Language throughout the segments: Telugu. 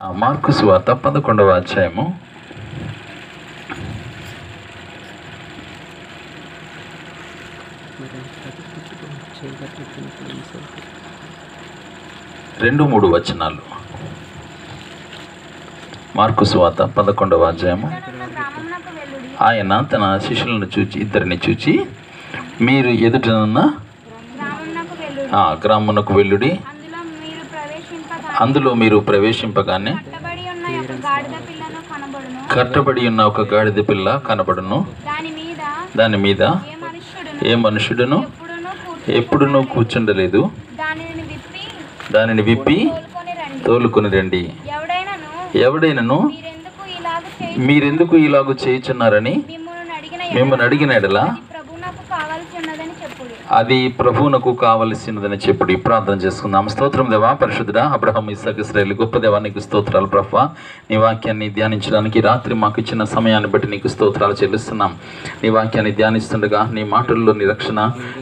మార్కు సువార్త 11వ అధ్యాయము 2-3 వచనాలు. మార్కు సువార్త 11వ అధ్యాయము. ఆయన తన శిష్యులను ఇద్దరిని చూచి, మీరు ఎదుటనున్న గ్రామమునకు వెళ్ళుడి, అందులో మీరు ప్రవేశింపగానే కట్టబడి ఉన్న ఒక గాడిద పిల్ల కనబడును. దాని మీద ఏ మనుషుడును ఎప్పుడునూ కూర్చుండలేదు. దానిని విప్పి తోలుకొని రండి. ఎవడైనను మీరెందుకు ఇలాగూ చేయుచున్నారని మిమ్మల్ని అడిగిన ఎడల అది ప్రభువునకు కావలసినదని చెప్పుడు. ప్రార్థన చేసుకుందాం. స్తోత్రం దేవా, పరిశుద్ధుడా, అబ్రహాము, ఇస్సాకు, ఇశ్రాయేలు గొప్ప దేవా, నీకు స్తోత్రాలు ప్రభువా. నీ వాక్యాన్ని ధ్యానించడానికి రాత్రి మాకు ఇచ్చిన సమయాన్ని బట్టి నీకు స్తోత్రాలు చెల్లిస్తున్నాం. నీ వాక్యాన్ని ధ్యానిస్తుండగా నీ మాటల్లోని రక్షణ,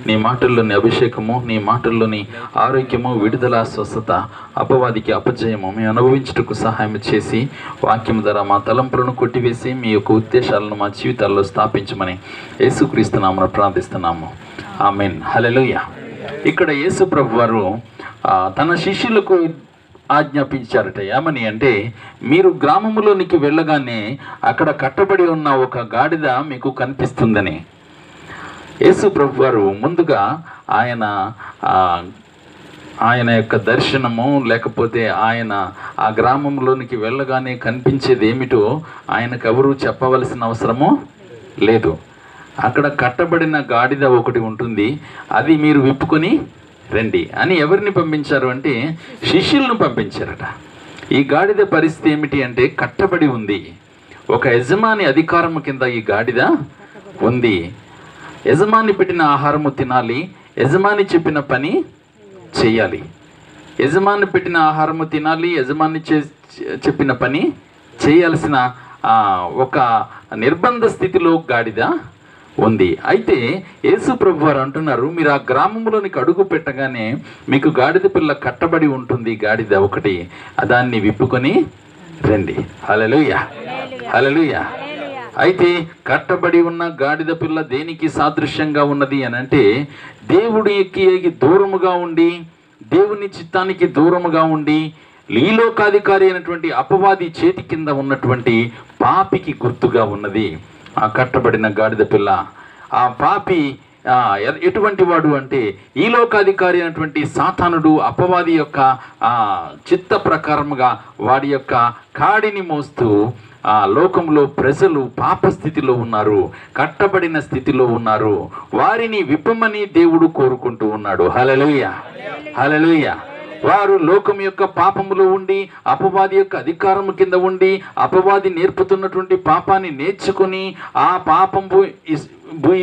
నీ మాటల్లోని అభిషేకము, నీ మాటల్లోని ఆరోగ్యము, విడుదల, స్వస్థత, అపవాదికి అపజయము మేము అనుభవించుటకు సహాయం చేసి వాక్యం ద్వారా మా తలంపులను కొట్టివేసి మీ యొక్క ఉద్దేశాలను మా జీవితాల్లో స్థాపించమని యేసుక్రీస్తు నామమున ప్రార్థిస్తున్నాము. ఆమేన్. హల్లెలూయా. ఇక్కడ యేసు ప్రభు వారు తన శిష్యులకు ఆజ్ఞాపించారట. ఏమని అంటే, మీరు గ్రామములోనికి వెళ్ళగానే అక్కడ కట్టబడి ఉన్న ఒక గాడిద మీకు కనిపిస్తుందని. యేసు ప్రభు వారు ముందుగా ఆయన యొక్క దర్శనము, లేకపోతే ఆయన ఆ గ్రామంలోనికి వెళ్ళగానే కనిపించేది ఏమిటో ఆయనకు ఎవరు చెప్పవలసిన అవసరము లేదు. అక్కడ కట్టబడిన గాడిద ఒకటి ఉంటుంది, అది మీరు విప్పుకొని రండి అని ఎవరిని పంపించారు అంటే శిష్యులను పంపించారట. ఈ గాడిద పరిస్థితి ఏమిటి అంటే కట్టబడి ఉంది. ఒక యజమాని అధికారము కింద ఈ గాడిద ఉంది. యజమాని పెట్టిన ఆహారము తినాలి, యజమాని చెప్పిన పని చేయాలి. యజమాని పెట్టిన ఆహారము తినాలి, యజమాని చెప్పిన పని చేయాల్సిన ఒక నిర్బంధ స్థితిలో గాడిద ఉంది. అయితే యేసు ప్రభు వారు అంటున్నారు, మీరు ఆ గ్రామంలోనికి అడుగు పెట్టగానే మీకు గాడిద పిల్ల కట్టబడి ఉంటుంది, గాడిద ఒకటి, దాన్ని విప్పుకొని రండి. హల్లెలూయా, హల్లెలూయా. అయితే కట్టబడి ఉన్న గాడిద పిల్ల దేనికి సాదృశ్యంగా ఉన్నది అని అంటే, దేవుడికి దూరముగా ఉండి, దేవుని చిత్తానికి దూరముగా ఉండి, లీలోకాధికారి అయినటువంటి అపవాది చేతి కింద ఉన్నటువంటి పాపికి గుర్తుగా ఉన్నది ఆ కట్టబడిన గాడిద పిల్ల. ఆ పాపి ఎటువంటి వాడు అంటే, ఈ లోకాధికారి అయినటువంటి సాతానుడు, అపవాది యొక్క చిత్త ప్రకారముగా వాడి యొక్క కాడిని మోస్తూ లోకంలో ప్రజలు పాప స్థితిలో ఉన్నారు, కట్టబడిన స్థితిలో ఉన్నారు. వారిని విప్పమని దేవుడు కోరుకుంటూ ఉన్నాడు. హల్లెలూయా, హల్లెలూయా. వారు లోకం యొక్క పాపములో ఉండి, అపవాది యొక్క అధికారము కింద ఉండి, అపవాది నేర్పుతున్నటువంటి పాపాన్ని నేర్చుకుని ఆ పాపము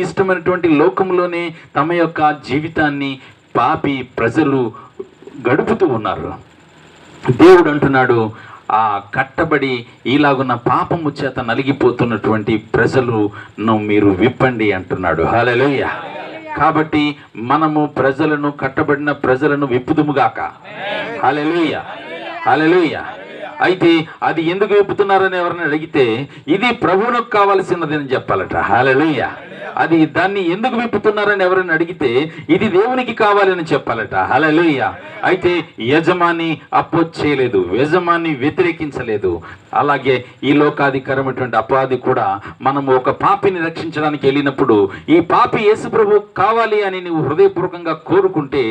ఇష్టమైనటువంటి లోకంలోనే తమ యొక్క జీవితాన్ని పాపి ప్రజలు గడుపుతూ ఉన్నారు. దేవుడు అంటున్నాడు, ఆ కట్టబడి ఈలాగున్న పాపము చేత నలిగిపోతున్నటువంటి ప్రజలను మీరు విప్పండి అంటున్నాడు. హల్లెలూయా. కాబట్టి మనము ప్రజలను, కట్టబడిన ప్రజలను విప్పుదుముగాక. హల్లెలూయా, హల్లెలూయా. అయితే అది ఎందుకు విప్పుతున్నారని ఎవరిని అడిగితే, ఇది ప్రభువునకు కావాల్సినది అని చెప్పాలట. హల్లెలూయా. అది దాన్ని ఎందుకు విప్పుతున్నారని ఎవరిని అడిగితే, ఇది దేవునికి కావాలని చెప్పాలట. హల్లెలూయా. అయితే యజమాని అపోజ్ చేయలేదు, యజమాని వ్యతిరేకించలేదు. అలాగే ఈ లోకాధికారమైనటువంటి అపవాది కూడా, మనము ఒక పాపిని రక్షించడానికి వెళ్ళినప్పుడు ఈ పాపి యేసు ప్రభు కావాలి అని నువ్వు హృదయపూర్వకంగా కోరుకుంటే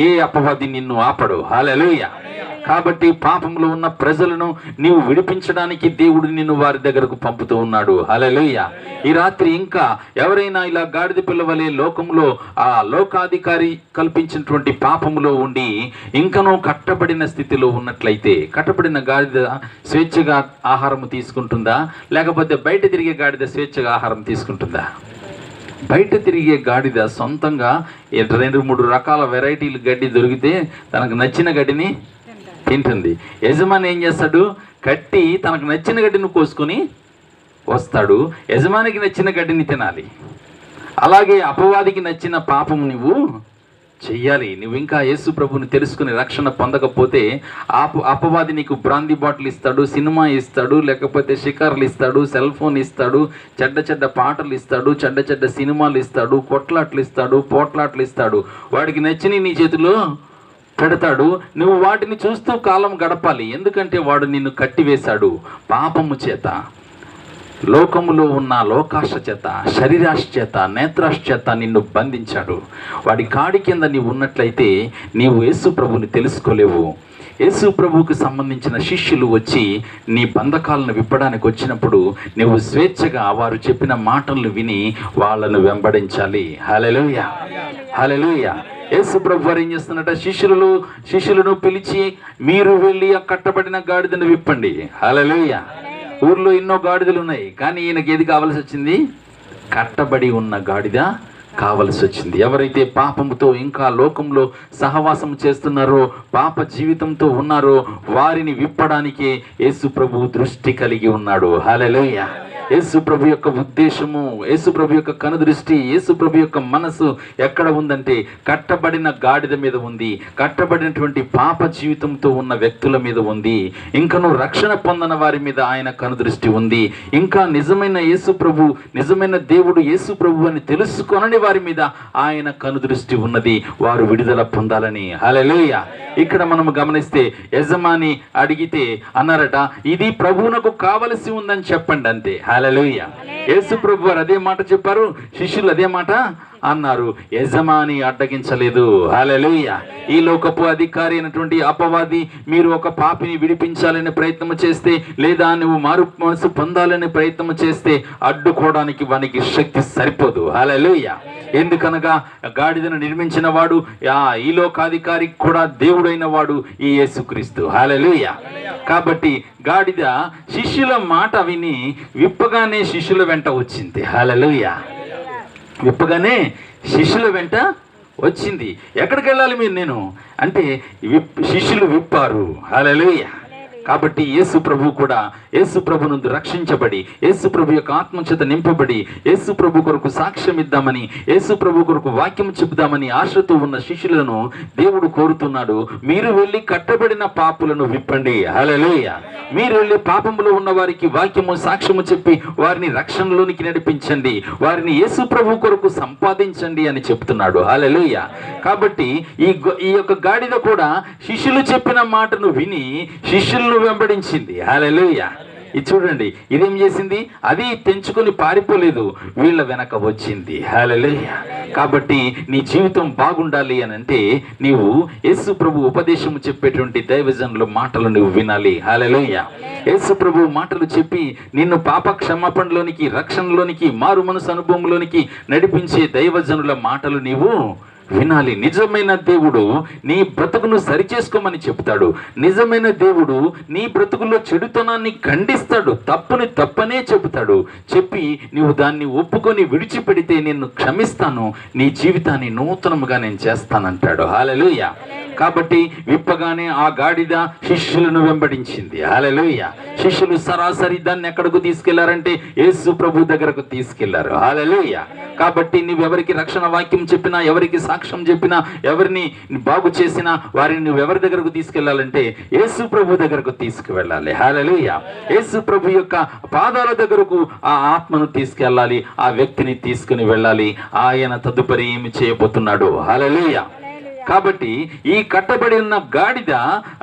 ఏ అపవాది నిన్ను ఆపడు. హల్లెలూయా. కాబట్టి పాపంలో ఉన్న ప్రజలను నీవు విడిపించడానికి దేవుడు నిన్ను వారి దగ్గరకు పంపుతూ ఉన్నాడు. హల్లెలూయా. ఈ రాత్రి ఇంకా ఎవరైనా ఇలా గాడిద పిల్లవలే లోకంలో ఆ లోకాధికారి కల్పించినటువంటి పాపములో ఉండి ఇంకనూ కట్టబడిన స్థితిలో ఉన్నట్లయితే, కట్టబడిన గాడిద స్వేచ్ఛగా ఆహారం తీసుకుంటుందా, లేకపోతే బయట తిరిగే గాడిద స్వేచ్ఛగా ఆహారం తీసుకుంటుందా? బయట తిరిగే గాడిద సొంతంగా 2-3 రకాల వెరైటీలు గడ్డి దొరికితే తనకు నచ్చిన గడ్డిని తింటుంది. యజమాని ఏం చేస్తాడు, కట్టి తనకు నచ్చిన గడ్డిని కోసుకొని వస్తాడు. యజమానికి నచ్చిన గడ్డిని తినాలి. అలాగే అపవాదికి నచ్చిన పాపం నువ్వు చెయ్యాలి. నువ్వు ఇంకా యేసు ప్రభుని తెలుసుకుని రక్షణ పొందకపోతే అపవాది నీకు బ్రాందీ బాటిల్ ఇస్తాడు, సినిమా ఇస్తాడు, లేకపోతే షికార్లు ఇస్తాడు, సెల్ ఫోన్ ఇస్తాడు, చెడ్డ చెడ్డ పాటలు ఇస్తాడు, చెడ్డ చెడ్డ సినిమాలు ఇస్తాడు, కొట్లాట్లు ఇస్తాడు, పోట్లాట్లు ఇస్తాడు. వాడికి నచ్చిన నీ చేతిలో పెడతాడు. నువ్వు వాటిని చూస్తూ కాలం గడపాలి. ఎందుకంటే వాడు నిన్ను కట్టివేశాడు పాపము చేత, లోకములో ఉన్న లోకాశ చేత, శరీరాశ చేత, నేత్రాశ చేత నిన్ను బంధించాడు. వాడి కాడి కింద నీవు ఉన్నట్లయితే నీవు యేసు ప్రభుని తెలుసుకోలేవు. యేసు ప్రభువుకు సంబంధించిన శిష్యులు వచ్చి నీ బంధకాలను విప్పడానికి వచ్చినప్పుడు నువ్వు స్వేచ్ఛగా వారు చెప్పిన మాటలను విని వాళ్ళను వెంబడించాలి. హల్లెలూయా, హల్లెలూయా. యేసు ప్రభు వారు ఏం చేస్తున్నట, శిష్యులను పిలిచి మీరు వెళ్ళి ఆ కట్టబడిన గాడిదను విప్పండి. హల్లెలూయా. ఊర్లో ఎన్నో గాడిదలు ఉన్నాయి, కానీ ఈయనకి ఏది కావాల్సి వచ్చింది? కట్టబడి ఉన్న గాడిద కావలసి వచ్చింది. ఎవరైతే పాపముతో ఇంకా లోకంలో సహవాసం చేస్తున్నారో, పాప జీవితంతో ఉన్నారో, వారిని విప్పడానికే యేసు ప్రభు దృష్టి కలిగి ఉన్నాడు. హల్లెలూయా. యేసు ప్రభు యొక్క ఉద్దేశము, యేసు ప్రభు యొక్క కనుదృష్టి, యేసు ప్రభు యొక్క మనసు ఎక్కడ ఉందంటే కట్టబడిన గాడిద మీద ఉంది, కట్టబడినటువంటి పాప జీవితంతో ఉన్న వ్యక్తుల మీద ఉంది. ఇంకను రక్షణ పొందిన వారి మీద ఆయన కనుదృష్టి ఉంది. ఇంకా నిజమైన యేసు ప్రభు, నిజమైన దేవుడు యేసు ప్రభు అని తెలుసుకొనని వారి మీద ఆయన కనుదృష్టి ఉన్నది, వారు విడుదల పొందాలని. హల్లెలూయా. ఇక్కడ మనం గమనిస్తే యజమాని అడిగితే అన్నారట, ఇది ప్రభువునకు కావలసి ఉందని చెప్పండి అంతే. హల్లెలూయా. యేసు ప్రభు వారు అదే మాట చెప్పారు, శిష్యులు అదే మాట అన్నారు. యజమాని అడ్డగించలేదు. హల్లెలూయా. ఈ లోకపు అధికారి అయినటువంటి అపవాది మీరు ఒక పాపిని విడిపించాలని ప్రయత్నం చేస్తే, లేదా నువ్వు మారు మనసు పొందాలని ప్రయత్నం చేస్తే అడ్డుకోవడానికి వానికి శక్తి సరిపోదు. హల్లెలూయా. ఎందుకనగా గాడిదను నిర్మించిన వాడు, ఈ లోకాధికారి కూడా దేవుడైన వాడు ఈ యేసుక్రీస్తు. హల్లెలూయా. కాబట్టి గాడిద శిష్యుల మాట విని విప్పగానే శిష్యుల వెంట వచ్చింది. హల్లెలూయా. విప్పగానే శిష్యుల వెంట వచ్చింది. ఎక్కడికి వెళ్ళాలి మీరు నేను అంటే శిష్యులు విప్పారు. హల్లెలూయా. కాబట్టి యేసు ప్రభు కూడా యేసు ప్రభు నుండి రక్షించబడి, యేసు ప్రభు యొక్క ఆత్మచేత నింపబడి, యేసు ప్రభు కొరకు సాక్ష్యం ఇద్దామని, యేసు ప్రభు కొరకు వాక్యం చెబుదామని ఆశతో ఉన్న శిష్యులను దేవుడు కోరుతున్నాడు. మీరు వెళ్ళి కట్టబడిన పాపులను విప్పండి. హల్లెలూయా. మీరు వెళ్ళి పాపములో ఉన్న వారికి వాక్యము సాక్ష్యము చెప్పి వారిని రక్షణలోనికి నడిపించండి, వారిని యేసు ప్రభు కొరకు సంపాదించండి అని చెప్తున్నాడు. హల్లెలూయా. కాబట్టి ఈ యొక్క గాడిద కూడా శిష్యులు చెప్పిన మాటను విని శిష్యులను వెంబడించింది. హల్లెలూయా. ఇది చూడండి, ఇదేం చేసింది? అది తెంచుకొని పారిపోలేదు, వీళ్ళ వెనక వచ్చింది. హల్లెలూయా. కాబట్టి నీ జీవితం బాగుండాలి అని అంటే నీవు యేసు ప్రభు ఉపదేశము చెప్పేటువంటి దైవజనుల మాటలు నువ్వు వినాలి. హల్లెలూయా. యేసు ప్రభు మాటలు చెప్పి నిన్ను పాప క్షమాపణలోనికి, రక్షణలోనికి, మారు మనసు అనుభవంలోనికి నడిపించే దైవజనుల మాటలు నీవు వినాలి. నిజమైన దేవుడు నీ బ్రతుకును సరిచేసుకోమని చెప్తాడు. నిజమైన దేవుడు నీ బ్రతుకుల్లో చెడుతనాన్ని ఖండిస్తాడు, తప్పుని తప్పనే చెబుతాడు. చెప్పి నీవు దాన్ని ఒప్పుకొని విడిచిపెడితే నేను క్షమిస్తాను, నీ జీవితాన్ని నూతనముగా నేను చేస్తానంటాడు. హల్లెలూయా. కాబట్టి విప్పగానే ఆ గాడిద శిష్యులను వెంబడించింది. హల్లెలూయా. శిష్యులు సరాసరి దాన్ని ఎక్కడకు తీసుకెళ్లారంటే యేసు ప్రభు దగ్గరకు తీసుకెళ్లారు. హల్లెలూయా. కాబట్టి నువ్వెవరికి రక్షణ వాక్యం చెప్పినా, ఎవరికి సాక్ష్యం చెప్పినా, ఎవరిని బాగు చేసినా వారిని నువ్వు ఎవరి దగ్గరకు తీసుకెళ్లాలంటే యేసు ప్రభు దగ్గరకు తీసుకువెళ్ళాలి. హల్లెలూయా. యేసు ప్రభు యొక్క పాదాల దగ్గరకు ఆ ఆత్మను తీసుకెళ్ళాలి, ఆ వ్యక్తిని తీసుకుని వెళ్ళాలి. ఆయన తదుపరి ఏమి చేయబోతున్నాడు. హల్లెలూయా. కాబట్టి ఈ కట్టబడి ఉన్న గాడిద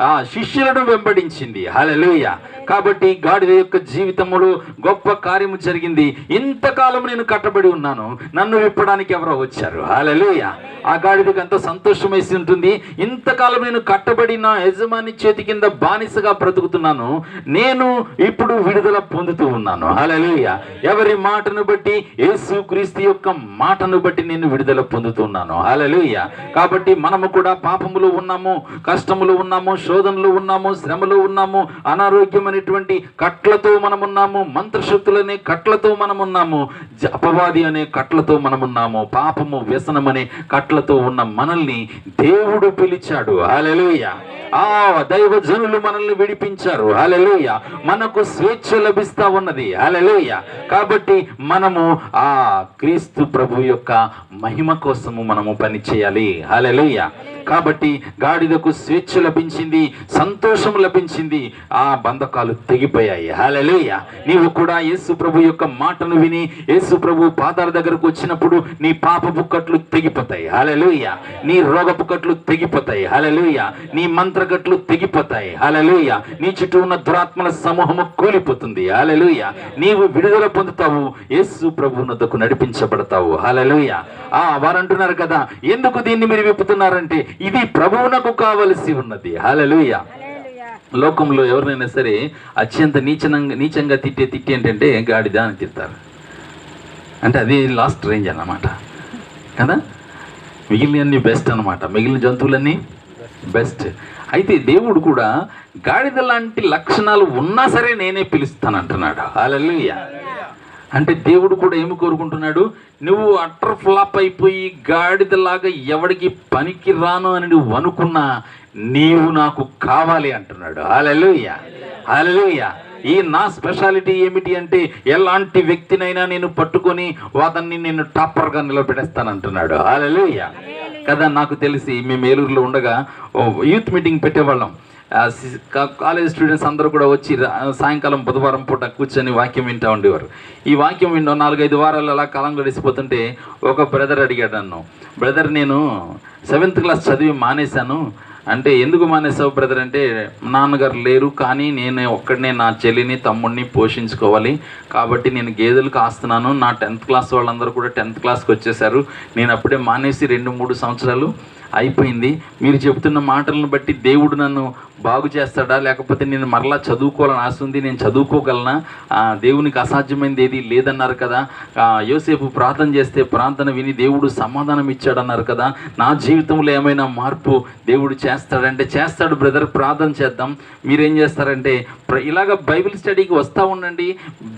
ఆ శిష్యులను వెంబడించింది. హల్లెలూయా. కాబట్టి గాడిద యొక్క జీవితంలో గొప్ప కార్యము జరిగింది. ఇంతకాలం నేను కట్టబడి ఉన్నాను, నన్ను విప్పడానికి ఎవరో వచ్చారు. హల్లెలూయా. ఆ గాడిదకు ఎంతో సంతోషం వేసి ఉంటుంది. ఇంతకాలం నేను కట్టబడిన యజమాని చేతి కింద బానిసగా బ్రతుకుతున్నాను, నేను ఇప్పుడు విడుదల పొందుతూ ఉన్నాను. హల్లెలూయా. ఎవరి మాటను బట్టి, యేసుక్రీస్తు యొక్క మాటను బట్టి నేను విడుదల పొందుతున్నాను. హల్లెలూయా. కాబట్టి మనము కూడా పాపములో ఉన్నాము, కష్టములో ఉన్నాము, శోధనలో ఉన్నాము, శ్రమలో ఉన్నాము, అనారోగ్యం అనేటువంటి కట్లతో మనమున్నాము, మంత్రశక్తులనే కట్లతో మనమున్నాము, అపవాది అనే కట్లతో మనమున్నాము, పాపము వ్యసనం అనే కట్లతో ఉన్న మనల్ని దేవుడు పిలిచాడు. హల్లెలూయా. దైవజనులు మనల్ని విడిపించారు. హల్లెలూయా. మనకు స్వేచ్ఛ లభిస్తా ఉన్నది. హల్లెలూయా. కాబట్టి మనము ఆ క్రీస్తు ప్రభు యొక్క మహిమ కోసము మనము పని చేయాలి. హల్లెలూయా. కాబట్టి గాడిదకు స్వేచ్ఛ లభించింది, సంతోషం లభించింది, ఆ బంధకాలు తెగిపోయాయి. హల్లెలూయా. నీవు కూడా యేసు ప్రభు యొక్క మాటను విని యేసు ప్రభు పాదాల దగ్గరకు వచ్చినప్పుడు నీ పాపపు కట్లు తెగిపోతాయి. హల్లెలూయా. నీ రోగపు కట్లు తెగిపోతాయి. హల్లెలూయా. నీ మంత్రగట్లు తెగిపోతాయి. హల్లెలూయా. నీ చుట్టూ ఉన్న దురాత్మల సమూహము కూలిపోతుంది. హల్లెలూయా. నీవు విడుదల పొందుతావు, యేసు ప్రభు వద్దకు నడిపించబడతావు. హల్లెలూయా. వారు అంటున్నారు కదా, ఎందుకు దీన్ని మీరు విప్పుతున్నారంటే ఇది ప్రభువునకు కావలసి ఉన్నది. హల్లెలూయా. లోకంలో ఎవరినైనా సరే అత్యంత నీచంగా తిట్టే ఏంటంటే గాడిద అని తిడతారు. అంటే అది లాస్ట్ రేంజ్ అన్నమాట కదా. మిగిలినవన్నీ బెస్ట్ అన్నమాట, మిగిలిన జంతువులన్నీ బెస్ట్. అయితే దేవుడు కూడా గాడిద లాంటి లక్షణాలు ఉన్నా సరే నేనే పిలుస్తానంటున్నాడు. హల్లెలూయా. అంటే దేవుడు కూడా ఏమి కోరుకుంటున్నాడు? నువ్వు అట్టర్ ఫ్లాప్ అయిపోయి గాడిదలాగా ఎవడికి పనికి రాను అని నువ్వు అనుకున్నా నీవు నాకు కావాలి అంటున్నాడు. హల్లెలూయా. హల్లెలూయా. ఈ నా స్పెషాలిటీ ఏమిటి అంటే ఎలాంటి వ్యక్తినైనా నేను పట్టుకొని అతన్ని నేను టాపర్గా నిలబెడేస్తానంటున్నాడు. హల్లెలూయా కదా. నాకు తెలిసి మేము ఏలూరులో ఉండగా యూత్ మీటింగ్ పెట్టేవాళ్ళం. కాలేజ్ స్టూడెంట్స్ అందరూ కూడా వచ్చి సాయంకాలం బుధవారం పూట కూర్చొని వాక్యం వింటూ ఉండేవారు. ఈ వాక్యం వింటూ 4-5 వారాలు అలా కాలం గడిచిపోతుంటే ఒక బ్రదర్ అడిగాడు నన్ను, బ్రదర్ నేను 7th క్లాస్ చదివి మానేశాను అంటే, ఎందుకు మానేసావు బ్రదర్ అంటే, నాన్నగారు లేరు కానీ నేను ఒక్కడనే నా చెల్లిని తమ్ముడిని పోషించుకోవాలి కాబట్టి నేను గేదెలు కాస్తున్నాను. నా 10th క్లాస్ వాళ్ళందరూ కూడా 10th క్లాస్కి వచ్చేసారు. నేను అప్పుడే మానేసి 2-3 సంవత్సరాలు అయిపోయింది. మీరు చెబుతున్న మాటలను బట్టి దేవుడు నన్ను బాగు చేస్తాడా, లేకపోతే నేను మరలా చదువుకోవాలని ఆశ ఉంది, నేను చదువుకోగలనా? దేవునికి అసాధ్యమైనది ఏది లేదన్నారు కదా. యోసేపు ప్రార్థన చేస్తే ప్రార్థన విని దేవుడు సమాధానం ఇచ్చాడన్నారు కదా. నా జీవితంలో ఏమైనా మార్పు దేవుడు చేస్తాడంటే చేస్తాడు బ్రదర్, ప్రార్థన చేద్దాం. మీరేం చేస్తారంటే ఇలాగ బైబిల్ స్టడీకి వస్తూ ఉండండి,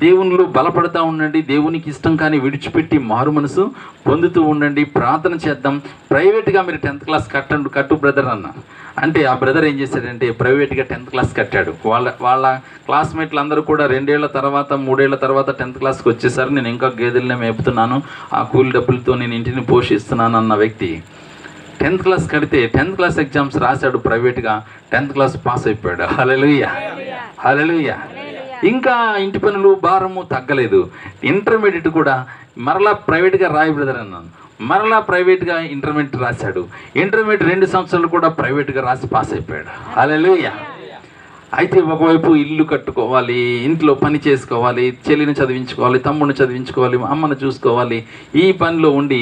దేవునిలో బలపడతా ఉండండి, దేవునికి ఇష్టం కానీ విడిచిపెట్టి మారు మనసు పొందుతూ ఉండండి, ప్రార్థన చేద్దాం. ప్రైవేట్గా మీరు 10th క్లాస్ కట్టు బ్రదర్ అన్న అంటే ఆ బ్రదర్ ఏం చేశాడంటే ప్రైవేట్గా 10th క్లాస్ కట్టాడు. వాళ్ళ క్లాస్మేట్లు అందరూ కూడా 2 ఏళ్ల తర్వాత 3 ఏళ్ల తర్వాత 10th క్లాస్కి వచ్చేసారు. నేను ఇంకా గేదెలనే మేపుతున్నాను, ఆ కూలి డబ్బులతో నేను ఇంటిని పోషిస్తున్నాను అన్న వ్యక్తి 10th క్లాస్ కడితే 10th క్లాస్ ఎగ్జామ్స్ రాశాడు ప్రైవేట్గా, 10th క్లాస్ పాస్ అయిపోయాడు. హల్లెలూయా. హల్లెలూయా. ఇంకా ఇంటి పనులు భారము తగ్గలేదు. ఇంటర్మీడియట్ కూడా మరలా ప్రైవేట్గా రాయి బ్రదర్ అన్నాను, మరలా ప్రైవేట్గా ఇంటర్మీడియట్ రాశాడు. ఇంటర్మీడియట్ 2 సంవత్సరాలు కూడా ప్రైవేట్గా రాసి పాస్ అయిపోయాడు. హల్లెలూయా. అయితే ఒకవైపు ఇల్లు కట్టుకోవాలి, ఇంట్లో పని చేసుకోవాలి, చెల్లిని చదివించుకోవాలి, తమ్ముడిని చదివించుకోవాలి, అమ్మను చూసుకోవాలి, ఈ పనిలో ఉండి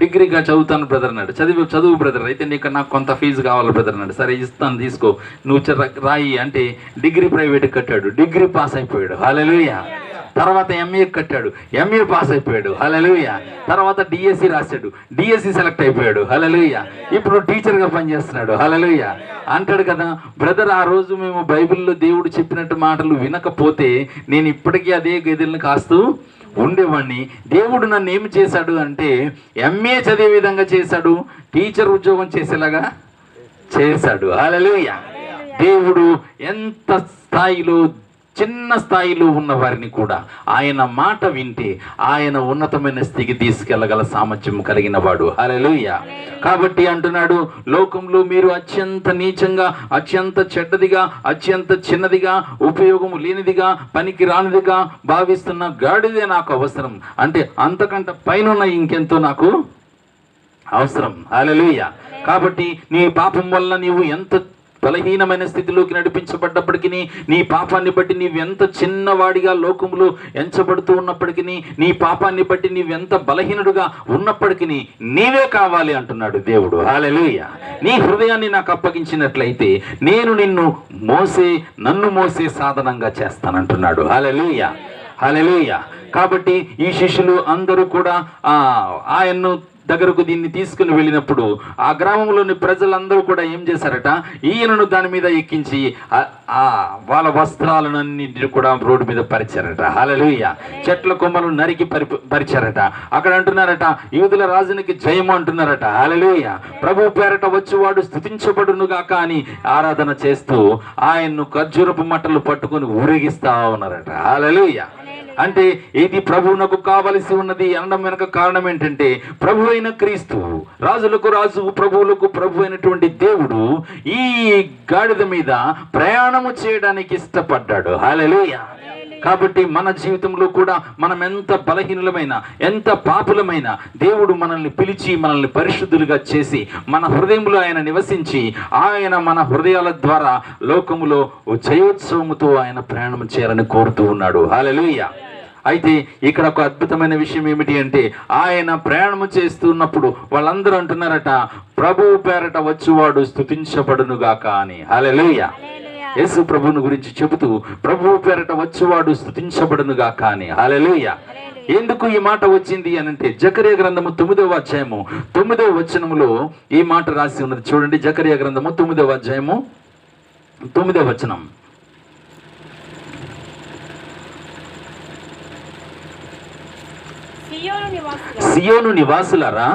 డిగ్రీగా చదువుతాను బ్రదర్ అన్నాడు. చదువు బ్రదర్, అయితే నాకు కొంత ఫీజు కావాలి బ్రదర్ అన్నాడు. సరే ఇస్తాను తీసుకో, నువ్వు రాయి అంటే డిగ్రీ ప్రైవేట్కి కట్టాడు, డిగ్రీ పాస్ అయిపోయాడు. హల్లెలూయా. తర్వాత ఎంఏ కట్టాడు, ఎంఏ పాస్ అయిపోయాడు. హల్లెలూయా. తర్వాత డిఎస్సి రాశాడు, డిఎస్సి సెలెక్ట్ అయిపోయాడు. హల్లెలూయా. ఇప్పుడు టీచర్గా పనిచేస్తున్నాడు. హల్లెలూయా. అంటాడు కదా బ్రదర్, ఆ రోజు మేము బైబిల్లో దేవుడు చెప్పినట్టు మాటలు వినకపోతే నేను ఇప్పటికీ అదే గేదెలను కాస్తూ ఉండేవాడిని. దేవుడు నన్ను ఏమి చేశాడు అంటే ఎంఏ చదివే విధంగా చేశాడు, టీచర్ ఉద్యోగం చేసేలాగా చేశాడు. హల్లెలూయా. దేవుడు ఎంత స్థాయిలో, చిన్న స్థాయిలో ఉన్న వారిని కూడా ఆయన మాట వింటే ఆయన ఉన్నతమైన స్థితికి తీసుకెళ్ళగల సామర్థ్యం కలిగిన వాడు. హల్లెలూయా. కాబట్టి అంటున్నాడు, లోకంలో మీరు అత్యంత నీచంగా, అత్యంత చెడ్డదిగా, అత్యంత చిన్నదిగా, ఉపయోగం లేనిదిగా, పనికి రానిదిగా భావిస్తున్న గాడిదే నాకు అవసరం. అంటే అంతకంటే పైన ఇంకెంతో నాకు అవసరం. హల్లెలూయా. కాబట్టి నీ పాపం వల్ల నీవు ఎంత బలహీనమైన స్థితిలోకి నడిపించబడ్డప్పటికీ, నీ పాపాన్ని బట్టి నీవెంత చిన్నవాడిగా లోకములో ఎంచబడుతూ ఉన్నప్పటికీ, నీ పాపాన్ని బట్టి నీవెంత బలహీనుడుగా ఉన్నప్పటికీ నీవే కావాలి అంటున్నాడు దేవుడు. హల్లెలూయా. నీ హృదయాన్ని నాకు అప్పగించినట్లయితే నేను నన్ను మోసే సాధనంగా చేస్తానంటున్నాడు. హల్లెలూయా. హల్లెలూయా. కాబట్టి ఈ శిష్యులు అందరూ కూడా ఆయన్ను దగ్గరకు దీన్ని తీసుకుని వెళ్ళినప్పుడు ఆ గ్రామంలోని ప్రజలందరూ కూడా ఏం చేశారట, ఈయనను దాని మీద ఎక్కించి వాళ్ళ వస్త్రాలన్నింటినీ కూడా రోడ్డు మీద పరిచారట. హల్లెలూయా. చెట్ల కొమ్మలు నరికి పరిచారట. అక్కడ అంటున్నారట, యూదుల రాజునికి జయము అంటున్నారట. హల్లెలూయా. ప్రభు పేరట వచ్చేవాడు స్తుతించబడును గాక అని ఆరాధన చేస్తూ ఆయన్ను ఖర్జూరపు మట్టలు పట్టుకొని ఊరేగిస్తా ఉన్నారట. హల్లెలూయా. అంటే ఇది ప్రభువునకు కావలసి ఉన్నది అనడం వెనక కారణం ఏంటంటే, ప్రభు అయిన క్రీస్తు, రాజులకు రాజు, ప్రభువులకు ప్రభు అయినటువంటి దేవుడు ఈ గాడిద మీద ప్రయాణము చేయడానికి ఇష్టపడ్డాడు. హల్లెలూయా. కాబట్టి మన జీవితంలో కూడా మనం ఎంత బలహీనులమైన, ఎంత పాపులమైన, దేవుడు మనల్ని పిలిచి మనల్ని పరిశుద్ధులుగా చేసి మన హృదయంలో ఆయన నివసించి ఆయన మన హృదయాల ద్వారా లోకములో జయోత్సవముతో ఆయన ప్రయాణం చేయాలని కోరుతూ ఉన్నాడు. హల్లెలూయా. అయితే ఇక్కడ ఒక అద్భుతమైన విషయం ఏమిటి అంటే, ఆయన ప్రయాణము చేస్తున్నప్పుడు వాళ్ళందరూ అంటున్నారట, ప్రభువు పేరట వచ్చువాడు స్తుతించబడును గాక అని. హల్లెలూయా. యేసు ప్రభువుని గురించి చెబుతూ ప్రభువు పేరట వచ్చువాడు స్తుతించబడును గాక అని. హల్లెలూయా. ఎందుకు ఈ మాట వచ్చింది అని అంటే, జకరియా గ్రంథము 9వ అధ్యాయము 9వ వచనములో ఈ మాట రాసి ఉన్నది. చూడండి, జకరియా గ్రంథము 9వ అధ్యాయము 9వ వచనం. సియోను నివాసులారా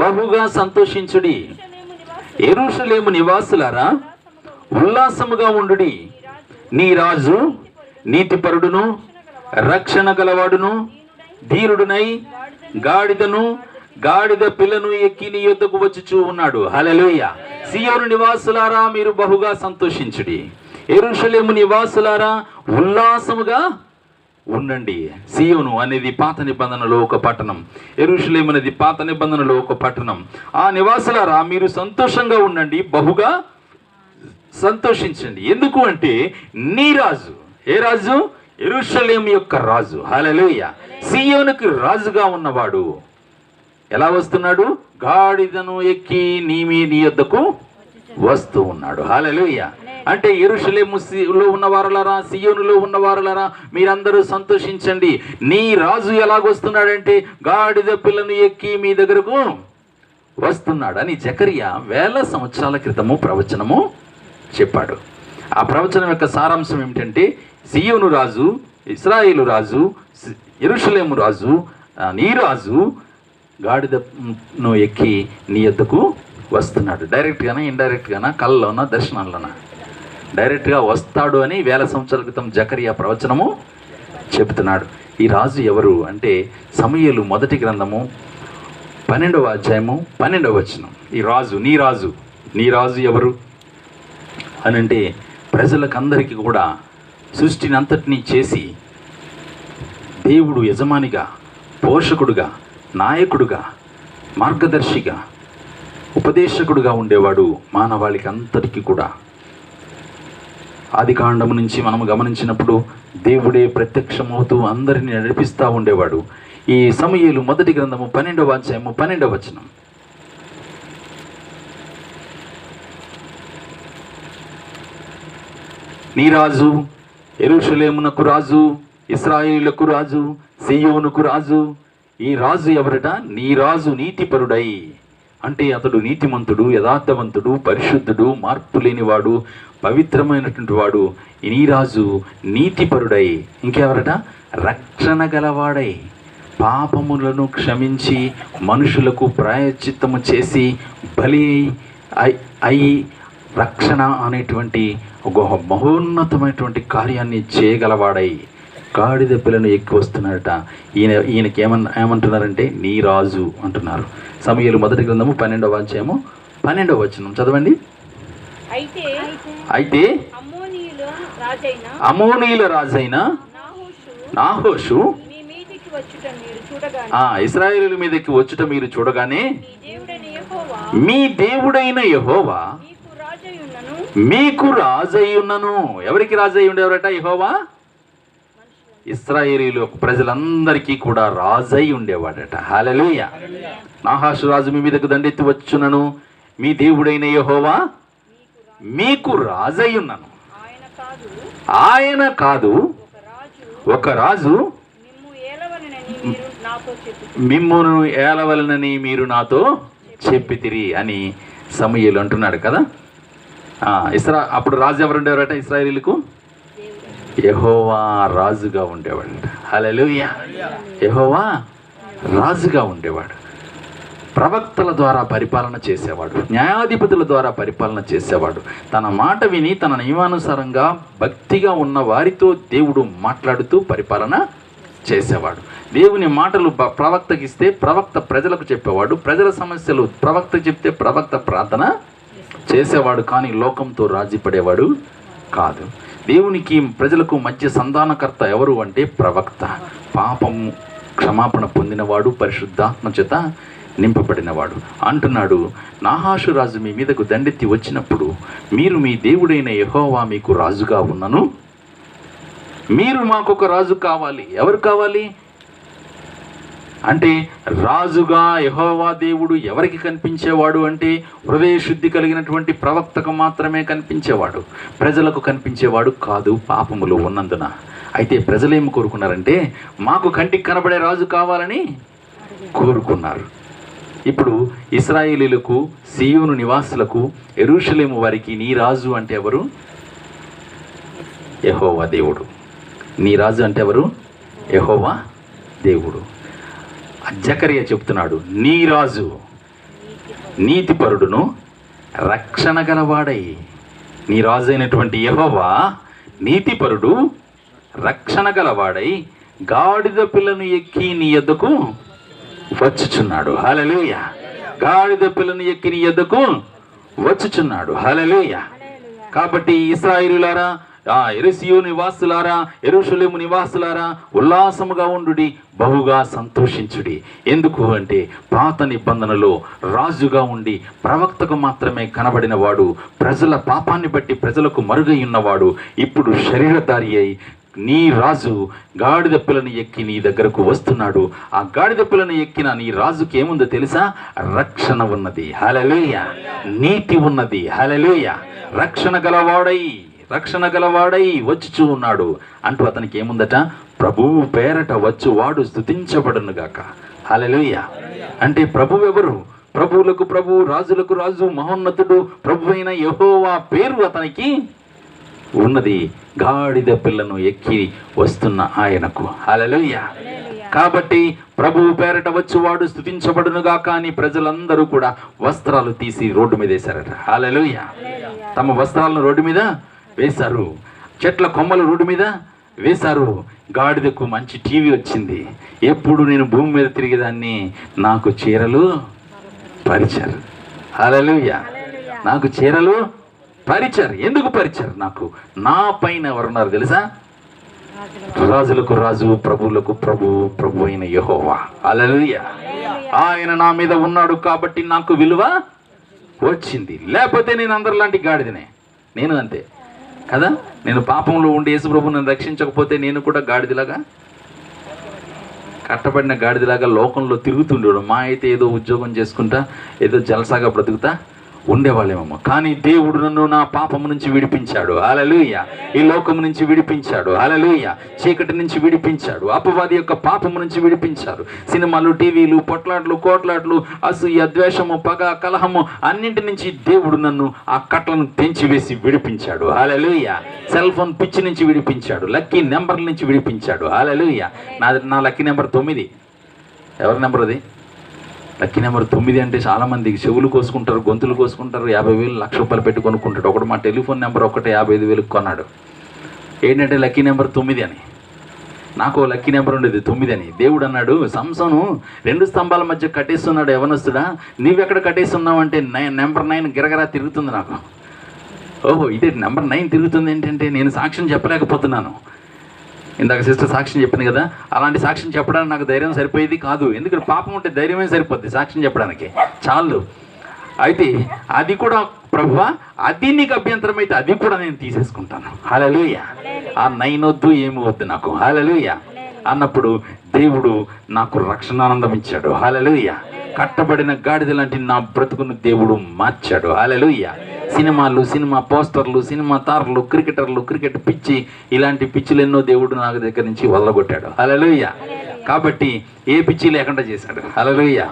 బహుగా సంతోషించుడి, యెరూషలేము నివాసులారా ఉల్లాసముగా ఉండుడి. నీ రాజు నీతిపరుడును రక్షణ గలవాడును ధీరుడునై గాడిదను గాడిద పిల్లను ఎక్కి నీ యొద్దకు వచ్చుచూ ఉన్నాడు. హల్లెలూయా. సియోను నివాసులారా మీరు బహుగా సంతోషించుడి, యెరూషలేము నివాసులారా ఉల్లాసముగా ఉండండి. సియోను అనేది పాత నిబంధనలో ఒక పట్టణం, యెరూషలేము అనేది పాత నిబంధనలో ఒక పట్టణం. ఆ నివాసులారా మీరు సంతోషంగా ఉండండి, బహుగా సంతోషించండి. ఎందుకు అంటే నీ రాజు, ఏ రాజు? యెరూషలేము యొక్క రాజు. హల్లెలూయా. సియోనుకి రాజుగా ఉన్నవాడు ఎలా వస్తున్నాడు? గాడిదను ఎక్కి నీ యొద్దకు వస్తూ ఉన్నాడు. హల్లెలూయా. అంటే యెరూషలేములో ఉన్నవారులారా, సియోనులో ఉన్నవారులారా మీరందరూ సంతోషించండి. నీ రాజు ఎలాగొస్తున్నాడంటే గాడిద పిల్లను ఎక్కి మీ దగ్గరకు వస్తున్నాడు అని జకరియా వేల సంవత్సరాల క్రితము ప్రవచనము చెప్పాడు. ఆ ప్రవచనం యొక్క సారాంశం ఏమిటంటే, సియోను రాజు, ఇశ్రాయేలు రాజు, యెరూషలేము రాజు, నీ రాజు గాడిదను ఎక్కి నీ యొద్దకు వస్తున్నాడు. డైరెక్ట్గానా ఇండైరెక్ట్గానా, కళ్ళలోనా దర్శనాల్లోనా? డైరెక్ట్గా వస్తాడు అని వేల సంవత్సరాల క్రితం జకరియా ప్రవచనము చెబుతున్నాడు. ఈ రాజు ఎవరు అంటే, సమూయేలు మొదటి గ్రంథము 12వ అధ్యాయము 12వ వచనం. ఈ రాజు, నీ రాజు ఎవరు అని అంటే, ప్రజలకందరికీ కూడా సృష్టిని అంతటినీ చేసి దేవుడు యజమానిగా, పోషకుడుగా, నాయకుడుగా, మార్గదర్శిగా, ఉపదేశకుడుగా ఉండేవాడు మానవాళికి అంతటికీ కూడా. ఆది కాండము నుంచి మనము గమనించినప్పుడు దేవుడే ప్రత్యక్షమవుతూ అందరినీ నడిపిస్తూ ఉండేవాడు. ఈ సమూయేలు మొదటి గ్రంథము 12వ అధ్యాయము 12వ వచనం. నీ రాజు, యెరూషలేమునకు రాజు, ఇశ్రాయేలులకు రాజు, సియోనుకు రాజు. ఈ రాజు ఎవరట? నీ రాజు నీతిపరుడై, అంటే అతడు నీతిమంతుడు, యథార్థవంతుడు, పరిశుద్ధుడు, మార్పు లేనివాడు, పవిత్రమైనటువంటి వాడు. నీ రాజు నీతిపరుడై, ఇంకెవరట? రక్షణ గలవాడై, పాపములను క్షమించి మనుషులకు ప్రాయశ్చిత్తము చేసి బలి అయి రక్షణ అనేటువంటి ఒక మహోన్నతమైనటువంటి కార్యాన్ని చేయగలవాడై గాడిద పిల్లను ఎక్కి వస్తున్నాడట. ఈయనకి ఏమంటున్నారంటే నీ రాజు అంటున్నారు. సమూయేలు మొదటి గ్రంథము 12వ అధ్యాయము 12వ వచనం చదవండి. అయితే అమ్మోనీయుల రాజైన నాహోషు ఇశ్రాయేలు మీదకి వచ్చుట మీరు చూడగానే మీ దేవుడైన యెహోవా మీకు రాజయ్యున్నను. ఎవరికి రాజయ్యి ఉండేవారట? యెహోవా ఇశ్రాయేలీయుల ప్రజలందరికీ కూడా రాజై ఉండేవాడట. హల్లెలూయా. నాహాషు రాజు మీ మీదకు దండెత్తి వచ్చునను, మీ దేవుడైన యెహోవా మీకు రాజై ఉన్నాను. ఆయన కాదు, ఒక రాజు మిమ్మును ఏలవలనని మీరు నాతో చెప్పితిరి అని సమూయేలు అంటున్నాడు కదా. అప్పుడు రాజు ఎవరు ఉండేవారట ఇశ్రాయేలీయులకు? యెహోవా రాజుగా ఉండేవాడు. హల్లెలూయా. యెహోవా రాజుగా ఉండేవాడు. ప్రవక్తల ద్వారా పరిపాలన చేసేవాడు, న్యాయాధిపతుల ద్వారా పరిపాలన చేసేవాడు. తన మాట విని తన నియమానుసారంగా భక్తిగా ఉన్న వారితో దేవుడు మాట్లాడుతూ పరిపాలన చేసేవాడు. దేవుని మాటలు ప్రవక్తకి ఇస్తే ప్రవక్త ప్రజలకు చెప్పేవాడు. ప్రజల సమస్యలు ప్రవక్త చెప్తే ప్రవక్త ప్రార్థన చేసేవాడు. కానీ లోకంతో రాజీ పడేవాడు కాదు. దేవునికి ప్రజలకు మధ్య సంధానకర్త ఎవరు అంటే ప్రవక్త. పాపము క్షమాపణ పొందినవాడు, పరిశుద్ధాత్మ చేత నింపబడినవాడు. అంటున్నాడు, నాహాషు రాజు మీ మీదకు దండెత్తి వచ్చినప్పుడు మీరు మీ దేవుడైన యెహోవా మీకు రాజుగా ఉన్నను. మీరు మాకొక రాజు కావాలి. ఎవరు కావాలి అంటే, రాజుగా యెహోవా దేవుడు ఎవరికి కనిపించేవాడు అంటే హృదయ శుద్ధి కలిగినటువంటి ప్రవక్తకు మాత్రమే కనిపించేవాడు, ప్రజలకు కనిపించేవాడు కాదు, పాపములు ఉన్నందున. అయితే ప్రజలేమి కోరుకున్నారంటే, మాకు కంటికి కనబడే రాజు కావాలని కోరుకున్నారు. ఇప్పుడు ఇశ్రాయేలీయులకు, సీయోను నివాసులకు, యెరూషలేము వారికి నీ రాజు అంటే ఎవరు? యెహోవా దేవుడు. నీ రాజు అంటే ఎవరు? యెహోవా దేవుడు. జకరియా చెప్తున్నాడు, నీ రాజు నీతిపరుడును రక్షణ గలవాడై. నీ రాజు అయినటువంటి యెహోవా నీతిపరుడు, రక్షణ గలవాడై గాడిద పిల్లను ఎక్కి నీ యొద్దకు వచ్చుచున్నాడు. హల్లెలూయా. గాడిద పిల్లను ఎక్కి నీ యొద్దకు వచ్చుచున్నాడు. హల్లెలూయా. కాబట్టి ఇశ్రాయేలీయులారా, యెరూషలేము నివాసులారా, యెరూషలేము నివాసులారా, ఉల్లాసముగా ఉండుడి, బహుగా సంతోషించుడి. ఎందుకు అంటే, పాత నిబంధనలో రాజుగా ఉండి ప్రవక్తకు మాత్రమే కనబడిన వాడు, ప్రజల పాపాన్ని బట్టి ప్రజలకు మరుగై ఉన్నవాడు, ఇప్పుడు శరీరధారి అయి నీ రాజు గాడిద పిల్లను ఎక్కి నీ దగ్గరకు వస్తున్నాడు. ఆ గాడిద పిల్లను ఎక్కిన నీ రాజుకి ఏముందో తెలుసా? రక్షణ ఉన్నది. హల్లెలూయా. నీతి ఉన్నది. హల్లెలూయా. రక్షణ గలవాడై వచ్చుచూ ఉన్నాడు అంటూ అతనికి ఏముందట? ప్రభువు పేరట వచ్చువాడు స్తుతించబడునుగాక. హల్లెలూయా. అంటే ప్రభువు ఎవరు? ప్రభువులకు ప్రభువు, రాజులకు రాజు, మహోన్నతుడు, ప్రభు అయిన యెహోవా పేరు అతనికి ఉన్నది. గాడిద పిల్లను ఎక్కి వస్తున్న ఆయనకు. హల్లెలూయా. కాబట్టి ప్రభువు పేరట వచ్చువాడు స్తుతించబడునుగా. కానీ ప్రజలందరూ కూడా వస్త్రాలు తీసి రోడ్డు మీద వేశారట. హల్లెలూయా. తమ వస్త్రాలను రోడ్డు మీద వేశారు, చెట్ల కొమ్మలు రోడ్డు మీద వేశారు. గాడిదకు మంచి టీవీ వచ్చింది. ఎప్పుడు నేను భూమి మీద తిరిగేదాన్ని నాకు చీరలు పరిచారు. హల్లెలూయా. నాకు చీరలు పరిచారు. ఎందుకు పరిచారు? నాకు నా పైన ఎవరున్నారు తెలుసా? రాజులకు రాజు, ప్రభువులకు ప్రభు అయిన యెహోవా. హల్లెలూయా. ఆయన నా మీద ఉన్నాడు కాబట్టి నాకు విలువ వచ్చింది. లేకపోతే నేను అందరిలాంటి గాడిదనే. నేను అంతే కదా. నేను పాపంలో ఉండి యేసు ప్రభు నన్ను రక్షించకపోతే నేను కూడా గాడిదలాగా, కట్టబడిన గాడిదలాగా లోకంలో తిరుగుతుండేవాడు. మా అయితే ఏదో ఉద్యోగం చేసుకుంటా, ఏదో జలసాగా బ్రతుకుతా ఉండేవాళ్ళేమో. కానీ దేవుడు నన్ను నా పాపము నుంచి విడిపించాడు. హల్లెలూయా. ఈ లోకము నుంచి విడిపించాడు. హల్లెలూయా. చీకటి నుంచి విడిపించాడు. అపవాది యొక్క పాపము నుంచి విడిపించాడు. సినిమాలు, టీవీలు, పొట్లాట్లు, కోట్లాట్లు, అసూయ, ద్వేషము, పగ, కలహము అన్నింటి నుంచి దేవుడు నన్ను ఆ కట్లను తెంచివేసి విడిపించాడు. హల్లెలూయా. సెల్ ఫోన్ పిచ్చి నుంచి విడిపించాడు. లక్కీ నెంబర్ల నుంచి విడిపించాడు. హల్లెలూయా. నా లక్కీ నెంబర్ 9. ఎవరి నెంబర్ అది? లక్కీ నెంబర్ 9 అంటే చాలామందికి చెవులు కోసుకుంటారు, గొంతులు కోసుకుంటారు, 50,000, ₹1,00,000 పెట్టి కొనుక్కుంటాడు. ఒకటి మా టెలిఫోన్ నెంబర్ ఒకటే 55,000 కొన్నాడు. ఏంటంటే లక్కీ నెంబర్ 9 అని. నాకు లక్కీ నెంబర్ ఉండేది 9 అని. దేవుడు అన్నాడు, సంసోను 2 స్తంభాల మధ్య కట్టేస్తున్నాడు యవనస్తుడా, నీవెక్కడ కట్టేస్తున్నావు అంటే నెంబర్ 9 గిరగరా తిరుగుతుంది నాకు. ఓహో, ఇదే నెంబర్ 9 తిరుగుతుంది ఏంటంటే నేను సాక్ష్యం చెప్పలేకపోతున్నాను. ఇందాక సిస్టర్ సాక్ష్యం చెప్పింది కదా, అలాంటి సాక్ష్యం చెప్పడానికి నాకు ధైర్యం సరిపోయేది కాదు. ఎందుకంటే పాపం ఉంటే ధైర్యమే సరిపోద్ది సాక్ష్యం చెప్పడానికి, చాలు. అయితే అది కూడా ప్రభువా, అది నీకు అభ్యంతరం అయితే అది కూడా నేను తీసేసుకుంటాను. హల్లెలూయా. ఆ 9 వద్దు, ఏమి వద్దు నాకు. హల్లెలూయా అన్నప్పుడు దేవుడు నాకు రక్షణానందం ఇచ్చాడు. హల్లెలూయా. కట్టబడిన గాడిద లాంటి నా బ్రతుకును దేవుడు మార్చాడు. హల్లెలూయా. సినిమాలు, సినిమా పోస్టర్లు, సినిమా తారలు, క్రికెటర్లు, క్రికెట్ పిచ్చి, ఇలాంటి పిచ్చిలు ఎన్నో దేవుడు నాకు దగ్గర నుంచి వదలగొట్టాడు. హల్లెలూయా. కాబట్టి ఏ పిచ్చి లేకుండా చేశాడు. హల్లెలూయా.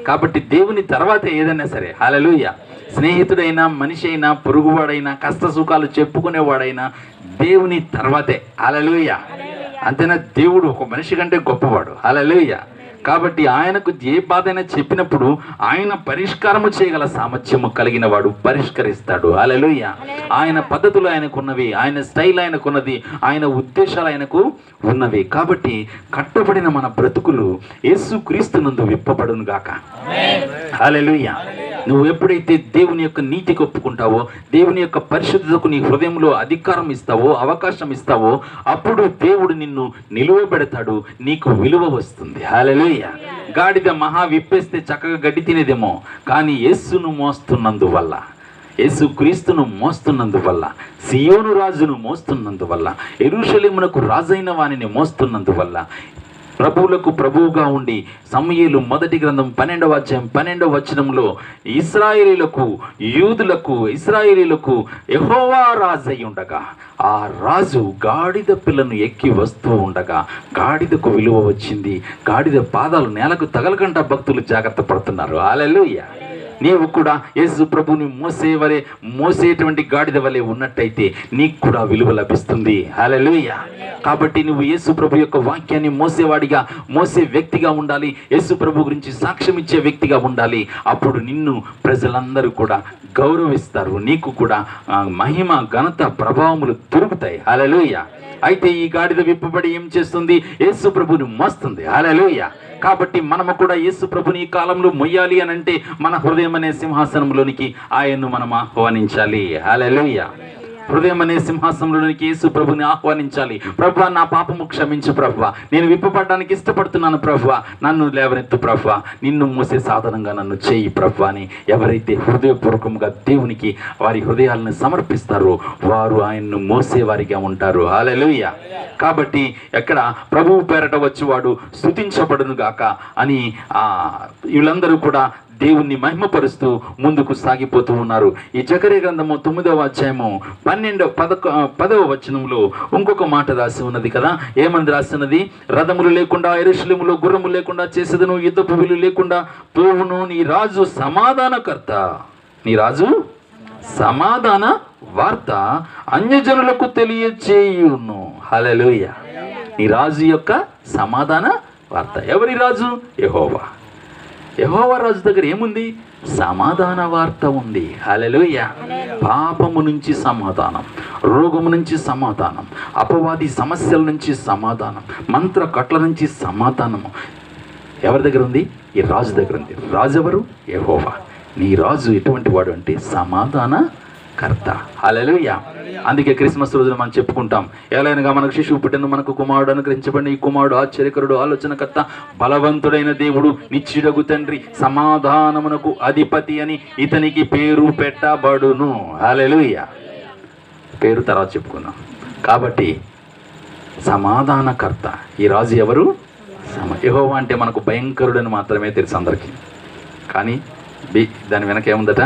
కాబట్టి దేవుని తర్వాత ఏదైనా సరే, హల్లెలూయా, స్నేహితుడైనా, మనిషి అయినా, పొరుగువాడైనా, కష్ట సుఖాలు చెప్పుకునేవాడైనా దేవుని తర్వాతే. హల్లెలూయా. అంతేనా? దేవుడు ఒక మనిషి కంటే గొప్పవాడు. హల్లెలూయా. కాబట్టి ఆయనకు ఏ బాధ అయినా చెప్పినప్పుడు ఆయన పరిష్కారము చేయగల సామర్థ్యము కలిగిన వాడు పరిష్కరిస్తాడు. హల్లెలూయా. ఆయన పద్ధతులు ఆయనకున్నవి, ఆయన స్టైల్ ఆయనకున్నది, ఆయన ఉద్దేశాలు ఆయనకు ఉన్నవి. కాబట్టి కట్టబడిన మన బ్రతుకులు యేసుక్రీస్తునందు విప్పబడును గాక. హల్లెలూయా. నువ్వు ఎప్పుడైతే దేవుని యొక్క నీతికి ఒప్పుకుంటావో, దేవుని యొక్క పరిశుద్ధతకు నీ హృదయంలో అధికారం ఇస్తావో, అవకాశం ఇస్తావో, అప్పుడు దేవుడు నిన్ను నిలువబెడతాడు, నీకు విలువ వస్తుంది. హల్లెలూయా. గాడిద మహా విప్పేస్తే చక్కగా గడ్డి తినేదేమో, కానీ యేసును మోస్తున్నందువల్ల, యేసుక్రీస్తును మోస్తున్నందువల్ల, సియోను రాజును మోస్తున్నందువల్ల, యెరూషలేమునకు రాజైన వానిని మోస్తున్నందువల్ల, ప్రభువులకు ప్రభువుగా ఉండి సమూయేలు మొదటి గ్రంథం 12వ అధ్యాయం 12వ వచనంలో ఇశ్రాయేలీలకు, యూదులకు, ఇశ్రాయేలీలకు యెహోవా రాజై ఉండగా, ఆ రాజు గాడిద పిల్లను ఎక్కి వస్తూ ఉండగా గాడిదకు విలువ వచ్చింది. గాడిద పాదాలు నేలకు తగలకుండా భక్తులు జాగ్రత్త పడుతున్నారు. హల్లెలూయా. నీవు కూడా యేసు ప్రభుని మోసేటువంటి గాడిద వలె ఉన్నట్టయితే నీకు కూడా విలువ లభిస్తుంది. హల్లెలూయా. కాబట్టి నువ్వు యేసు ప్రభు యొక్క వాక్యాన్ని మోసే వ్యక్తిగా ఉండాలి. యేసు ప్రభు గురించి సాక్ష్యం ఇచ్చే వ్యక్తిగా ఉండాలి. అప్పుడు నిన్ను ప్రజలందరూ కూడా గౌరవిస్తారు. నీకు కూడా మహిమ, ఘనత, ప్రభావములు దొరుకుతాయి. హల్లెలూయా. అయితే ఈ గాడిద విప్పబడి ఏం చేస్తుంది? యేసు ప్రభుని మోస్తుంది. హల్లెలూయా. కాబట్టి మనము కూడా యేసు ప్రభుని ఈ కాలంలో మొయ్యాలి అని అంటే మన హృదయం అనే సింహాసనంలోనికి ఆయన్ను మనం ఆహ్వానించాలి. హల్లెలూయా. హృదయం అనే సింహాసనంలోనికి యేసు ప్రభుని ఆహ్వానించాలి. ప్రభువా, నా పాపము క్షమించు ప్రభువా, నేను విప్పబడడానికి ఇష్టపడుతున్నాను ప్రభువా, నన్ను లేవనెత్తు ప్రభువా, నిన్ను మోసే సాధనంగా నన్ను చేయి ప్రభువా అని ఎవరైతే హృదయపూర్వకంగా దేవునికి వారి హృదయాలను సమర్పిస్తారో వారు ఆయన్ను మోసేవారిగా ఉంటారు. హల్లెలూయా. కాబట్టి ఎక్కడ ప్రభువు పేరట వచ్చేవాడు స్తుతించబడును గాక అని వీళ్ళందరూ కూడా దేవుణ్ణి మహిమపరుస్తూ ముందుకు సాగిపోతూ ఉన్నారు. ఈ జకర్యా గ్రంథము 9వ అధ్యాయము 10వ వచనంలో ఇంకొక మాట రాసి ఉన్నది కదా. ఏమని రాసి ఉన్నది? రథములు లేకుండా, యెరూషలేములో గుర్రములు లేకుండా చేసేదను, యుద్ధపు విల్లు లేకుండా పోవును, నీ రాజు సమాధానకర్త, నీ రాజు సమాధాన వార్త అన్యజనులకు తెలియచేయును. హల్లెలూయా. నీ రాజు యొక్క సమాధాన వార్త. ఎవరి రాజు? యెహోవా. యెహోవా రాజు దగ్గర ఏముంది? సమాధాన వార్త ఉంది. హల్లెలూయా. పాపము నుంచి సమాధానం, రోగము నుంచి సమాధానం, అపవాది సమస్యల నుంచి సమాధానం, మంత్ర కట్ల నుంచి సమాధానము ఎవరి దగ్గర ఉంది? ఈ రాజు దగ్గర ఉంది. రాజు ఎవరు? యెహోవా. నీ రాజు ఎటువంటి వాడు అంటే సమాధాన కర్త. హల్లెలూయా. అందుకే క్రిస్మస్ రోజున మనం చెప్పుకుంటాం, ఎలాగనగా మనకు శిశువు పుట్టెను, మనకు కుమారుడు అనుగ్రహించబడిన, ఈ కుమారుడు ఆశ్చర్యకరుడు, ఆలోచనకర్త, బలవంతుడైన దేవుడు, నిత్యుడగు తండ్రి, సమాధానమునకు అధిపతి అని ఇతనికి పేరు పెట్టబడును. హల్లెలూయా. పేరు తర్వాత చెప్పుకుందాం. కాబట్టి సమాధానకర్త ఈ రాజు ఎవరు? యెహోవా అంటే మనకు భయంకరుడని మాత్రమే తెలుసు అందరికీ. కానీ దాని వెనక ఏముందట?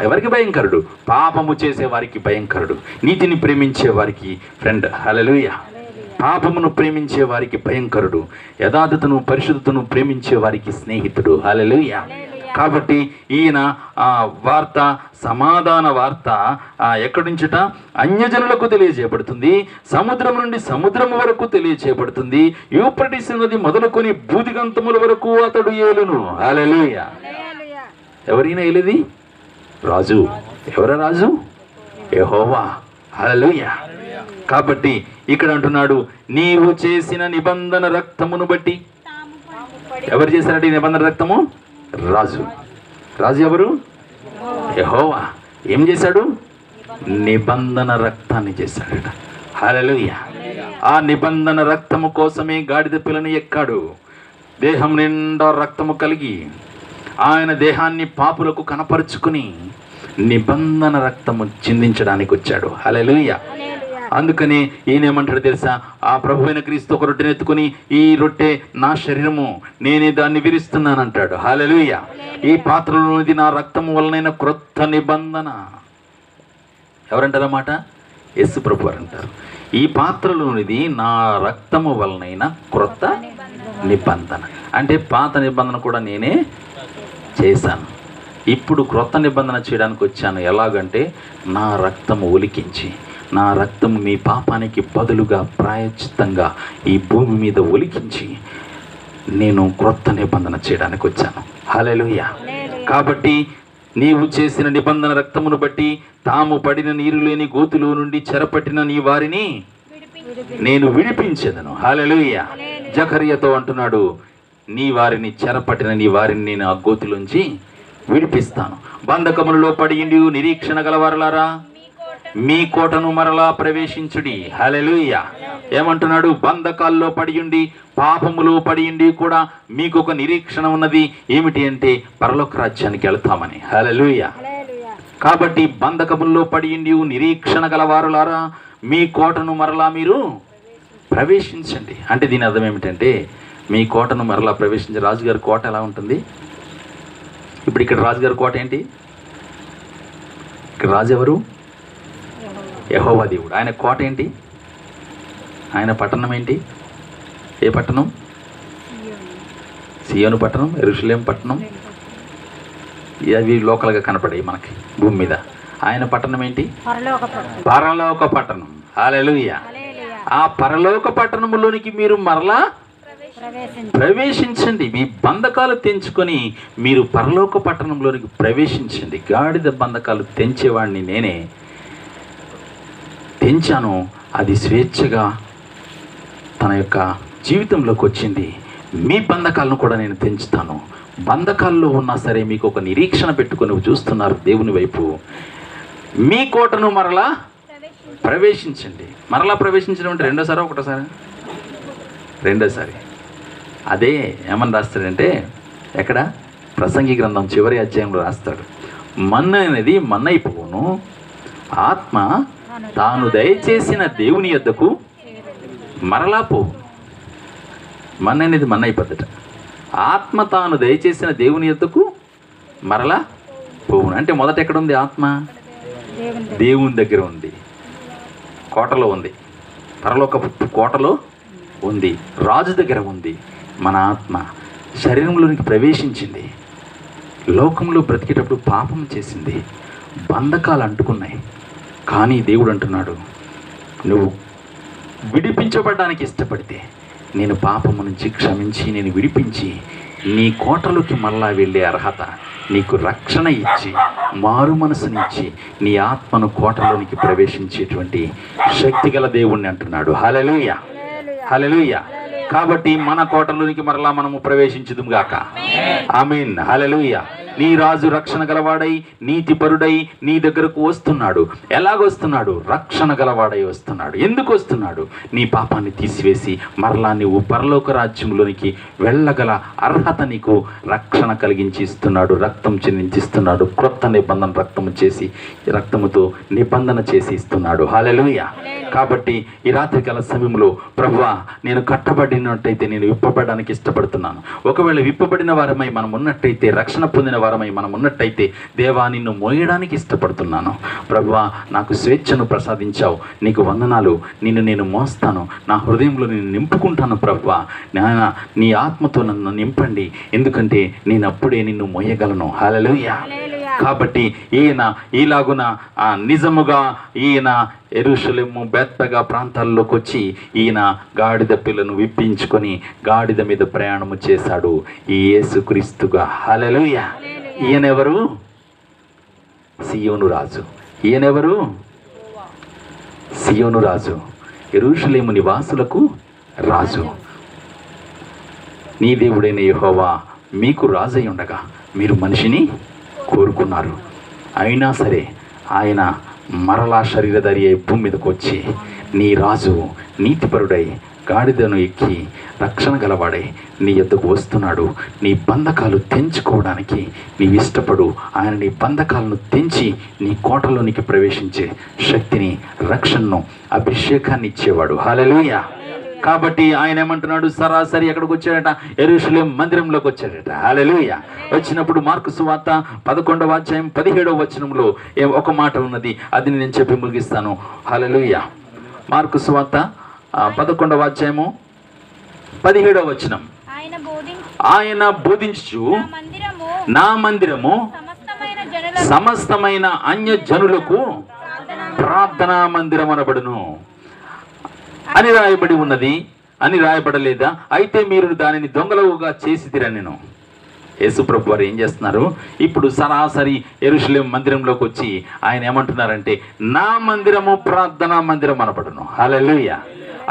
ఎవరికి భయంకరుడు? పాపము చేసే వారికి భయంకరుడు, నీతిని ప్రేమించే వారికి ఫ్రెండ్. హల్లెలూయా. పాపమును ప్రేమించే వారికి భయంకరుడు, యథార్థతను, పరిశుద్ధతను ప్రేమించే వారికి స్నేహితుడు. హల్లెలూయా. కాబట్టి ఈయన వార్త, సమాధాన వార్త ఎక్కడి నుంచుట? అన్యజనులకు తెలియజేయబడుతుంది, సముద్రం నుండి సముద్రం వరకు తెలియజేయబడుతుంది, యూఫ్రటీసు నది మొదలుకొని భూదిగంతముల వరకు అతడు ఏలును. హల్లెలూయా. ఎవరైనా ఏలేది? రాజు. ఎవరా రాజు? యెహోవా. హల్లెలూయా. కాబట్టి ఇక్కడ అంటున్నాడు, నీవు చేసిన నిబంధన రక్తమును బట్టి. ఎవరు చేశారంటే ఈ నిబంధన రక్తము? రాజు. రాజు ఎవరు? యెహోవా. ఏం చేశాడు? నిబంధన రక్తాన్ని చేశాడట. హల్లెలూయా. ఆ నిబంధన రక్తము కోసమే గాడిద పిల్లను ఎక్కాడు. దేహం నిండా రక్తము కలిగి ఆయన దేహాన్ని పాపులకు కనపరుచుకుని నిబంధన రక్తము చిందించడానికి వచ్చాడు. హల్లెలూయా. అందుకని ఈయన ఏమంటాడు తెలుసా? ఆ ప్రభువైన క్రీస్తు ఒక రొట్టెని ఎత్తుకుని, ఈ రొట్టె నా శరీరము, నేనే దాన్ని విరుస్తున్నాను అంటాడు. హల్లెలూయా. ఈ పాత్రలోనిది నా రక్తము వలనైన క్రొత్త నిబంధన. ఎవరంటారన్నమాట? యేసు ప్రభు వారు అంటారు, ఈ పాత్రలోనిది నా రక్తము వలనైన క్రొత్త నిబంధన. అంటే పాత నిబంధన కూడా నేనే చేశాను, ఇప్పుడు క్రొత్త నిబంధన చేయడానికి వచ్చాను. ఎలాగంటే నా రక్తము ఒలికించి, నా రక్తము మీ పాపానికి బదులుగా ప్రాయశ్చిత్తంగా ఈ భూమి మీద ఒలికించి నేను క్రొత్త నిబంధన చేయడానికి వచ్చాను. హల్లెలూయా. కాబట్టి నీవు చేసిన నిబంధన రక్తమును బట్టి తాము పడిన నీరు లేని గోతులో నుండి చెరపట్టిన నీ వారిని నేను విడిపించెదను. హల్లెలూయా. జకర్యాతో అంటున్నాడు, నీ వారిని చెరపట్టిన నీ వారిని నేను ఆ గోతులోంచి విడిపిస్తాను. బంధకములలో పడియుండి నిరీక్షణ గలవారలారా మీ కోటను మరలా ప్రవేశించుడి. హల్లెలూయా. ఏమంటున్నాడు? బంధకాల్లో పడియుండి, పాపములో పడియుండి కూడా మీకు ఒక నిరీక్షణ ఉన్నది. ఏమిటి అంటే పరలోక రాజ్యానికి వెళ్తామని. హల్లెలూయా. కాబట్టి బంధకముల్లో పడియుండి నిరీక్షణ గలవారులారా మీ కోటను మరలా మీరు ప్రవేశించండి. అంటే దీని అర్థం ఏమిటంటే మీ కోటను మరలా ప్రవేశించే. రాజుగారి కోట ఎలా ఉంటుంది? ఇప్పుడు ఇక్కడ రాజుగారి కోట ఏంటి? ఇక్కడ రాజు ఎవరు? యెహోవా దేవుడు. ఆయన కోట ఏంటి? ఆయన పట్టణం ఏంటి? ఏ పట్టణం? సియోను పట్టణం, యెరూషలేము పట్టణం. అవి లోకల్గా కనపడాయి మనకి భూమి మీద. ఆయన పట్టణం ఏంటి? పరలోక పట్టణం. హల్లెలూయా. ఆ పరలోక పట్టణంలోనికి మీరు మరలా ప్రవేశించండి. మీ బంధకాలు తెంచుకొని మీరు పరలోక పట్టణంలోనికి ప్రవేశించండి. గాడిద బంధకాలు తెంచేవాడిని నేనే, తెంచాను. అది స్వేచ్ఛగా తన యొక్క జీవితంలోకి వచ్చింది. మీ బంధకాలను కూడా నేను తెంచుతాను. బంధకాల్లో ఉన్నా సరే మీకు ఒక నిరీక్షణ పెట్టుకొని చూస్తున్నారు దేవుని వైపు. మీ కోటను మరలా ప్రవేశించండి. మరలా ప్రవేశించడం అంటే రెండోసారి ఒకటోసారి? రెండోసారి. అదే ఏమని రాస్తాడంటే, ఎక్కడ? ప్రసంగి గ్రంథం చివరి అధ్యాయంలో రాస్తాడు, మన్ను అనేది మన్నైపోవును, ఆత్మ తాను దయచేసిన దేవుని యొద్దకు మరలా పోవు. మన్ను అనేది మన్నైపోద్దట, ఆత్మ తాను దయచేసిన దేవుని యొద్దకు మరలా పోవును. అంటే మొదట ఎక్కడ ఉంది ఆత్మ? దేవుని దగ్గర ఉంది, కోటలో ఉంది, పరలోక కోటలో ఉంది, రాజు దగ్గర ఉంది. మన ఆత్మ శరీరంలోనికి ప్రవేశించింది. లోకంలో బ్రతికేటప్పుడు పాపం చేసింది, బంధకాలు అంటుకున్నాయి. కానీ దేవుడు అంటున్నాడు, నువ్వు విడిపించబడడానికి ఇష్టపడితే నేను పాపము నుంచి క్షమించి నేను విడిపించి నీ కోటలోకి మళ్ళా వెళ్ళే అర్హత, నీకు రక్షణ ఇచ్చి మారు మనసునిచ్చి నీ ఆత్మను కోటలోనికి ప్రవేశించేటువంటి శక్తి గల దేవుణ్ణి అంటున్నాడు. హల్లెలూయా. హల్లెలూయా. కాబట్టి మన కోటలోనికి మరలా మనము ప్రవేశించుదుము గాక. ఆమేన్. హల్లెలూయా. నీ రాజు రక్షణ గలవాడై నీతిపరుడై నీ దగ్గరకు వస్తున్నాడు. ఎలాగొస్తున్నాడు? రక్షణ గలవాడై వస్తున్నాడు. ఎందుకు వస్తున్నాడు? నీ పాపాన్ని తీసివేసి మరలా నువ్వు పరలోక రాజ్యంలోనికి వెళ్ళగల అర్హత నీకు రక్షణ కలిగించి ఇస్తున్నాడు, రక్తం చెందించిస్తున్నాడు. క్రొత్త నిబంధన రక్తముతో నిబంధన చేసి ఇస్తున్నాడు. హల్లెలూయా. కాబట్టి ఈ రాత్రికాల సమయంలో ప్రభువా, నేను కట్టబడినట్టయితే నేను విప్పబడడానికి ఇష్టపడుతున్నాను. ఒకవేళ విప్పబడిన వారమై మనం ఉన్నట్టయితే, రక్షణ పొందిన వారమై మనం ఉన్నట్టయితే, దేవా నిన్ను మోయడానికి ఇష్టపడుతున్నాను. ప్రభువా, నాకు స్వేచ్ఛను ప్రసాదించావు, నీకు వందనాలు. నిన్ను నేను మోస్తాను, నా హృదయంలో నేను నింపుకుంటాను. ప్రభువా, నీ ఆత్మతో నన్ను నింపండి, ఎందుకంటే నేను అప్పుడే నిన్ను మోయగలను. హల్లెలూయా. కాబట్టి ఈయన ఈలాగున నిజముగా ఈయన యెరూషలేము బేత్పగా ప్రాంతాల్లోకి వచ్చి ఈయన గాడిద పిల్లను విప్పించుకొని గాడిద మీద ప్రయాణము చేశాడు, ఈ యేసుక్రీస్తుగా. హల్లెలూయా. ఈయనెవరు? సియోను రాజు. ఈయనెవరు? సియోను రాజు, యెరూషలేము నివాసులకు రాజు. నీ దేవుడైన యెహోవా మీకు రాజై ఉండగా మీరు మనిషిని కోరుకున్నారు. అయినా సరే ఆయన మరలా శరీరధారి అయి భూమి మీదకు వచ్చి నీ రాజు నీతిపరుడై గాడిదను ఎక్కి రక్షణ గలవాడై నీ యొద్దకు వస్తున్నాడు. నీ బంధకాలు తెంచుకోవడానికి నీవు ఇష్టపడు. ఆయన నీ బంధకాలను తెంచి నీ కోటలోనికి ప్రవేశించే శక్తిని, రక్షణను, అభిషేకాన్ని ఇచ్చేవాడు. హల్లెలూయా. కాబట్టి ఆయన ఏమంటున్నాడు? సరాసరి ఎక్కడికి వచ్చాడట? యెరూషలేము మందిరంలోకి వచ్చాడట. హల్లెలూయా. వచ్చినప్పుడు మార్కు సువార్త 11వ అధ్యాయం 17వ వచనంలో ఒక మాట ఉన్నది, అది నేను చెప్పి ముగిస్తాను. హల్లెలూయా. మార్కు సువార్త 11వ అధ్యాయము 17వ వచనం. ఆయన బోధించు నా మందిరము సమస్తమైన అన్య జనులకు ప్రార్థనా మందిరం అనబడును అని రాయబడి ఉన్నది అని రాయబడలేదా? అయితే మీరు దానిని దొంగలవుగా చేసిదిరా. నేను యేసుప్రభు వారు ఏం చేస్తున్నారు? ఇప్పుడు సరాసరి యెరూషలేము మందిరంలోకి వచ్చి ఆయన ఏమంటున్నారంటే, నా మందిరము ప్రార్థనా మందిరం అనబడును. హల్లెలూయా.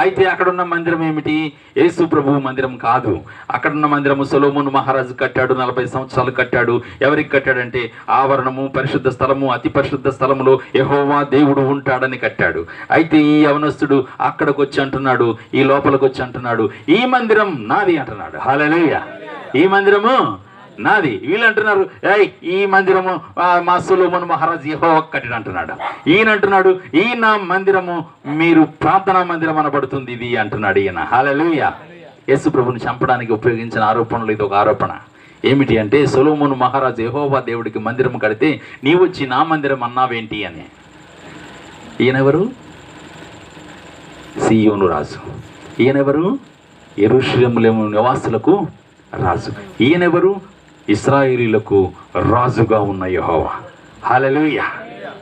అయితే అక్కడున్న మందిరం ఏమిటి? యేసు ప్రభువు మందిరం కాదు. అక్కడున్న మందిరము సొలొమోను మహారాజు కట్టాడు, 40 సంవత్సరాలు కట్టాడు. ఎవరికి కట్టాడంటే, ఆవరణము, పరిశుద్ధ స్థలము, అతి పరిశుద్ధ స్థలములో యెహోవా దేవుడు ఉంటాడని కట్టాడు. అయితే ఈ యవనస్తుడు అక్కడికి వచ్చి అంటున్నాడు, ఈ లోపలికి వచ్చి అంటున్నాడు, ఈ మందిరం నాది అంటున్నాడు. హల్లెలూయా. ఈ మందిరము నాది. వీళ్ళు అంటున్నారు, ఈ మందిరము మా సొలొమోను మహారాజు యెహోవా కట్టాడు అంటున్నాడు. ఈయన అంటున్నాడు, ఈ నా మందిరము మీరు ప్రార్థనా మందిరం అనబడుతుంది ఇది అంటున్నాడు ఈయన. హల్లెలూయా. యేసు ప్రభుని చంపడానికి ఉపయోగించిన ఆరోపణలు ఇది ఒక ఆరోపణ. ఏమిటి అంటే, సొలొమోను మహారాజు యెహోవా దేవుడికి మందిరం కడితే నీవు వచ్చి నా మందిరం అన్నావేంటి అని. ఈయనెవరు? సీయోను రాజు. ఈయనెవరు? యెరూషలేము నివాసులకు రాజు. ఈయనెవరు? ఇశ్రాయేలీలకు రాజుగా ఉన్న యెహోవా. హల్లెలూయా.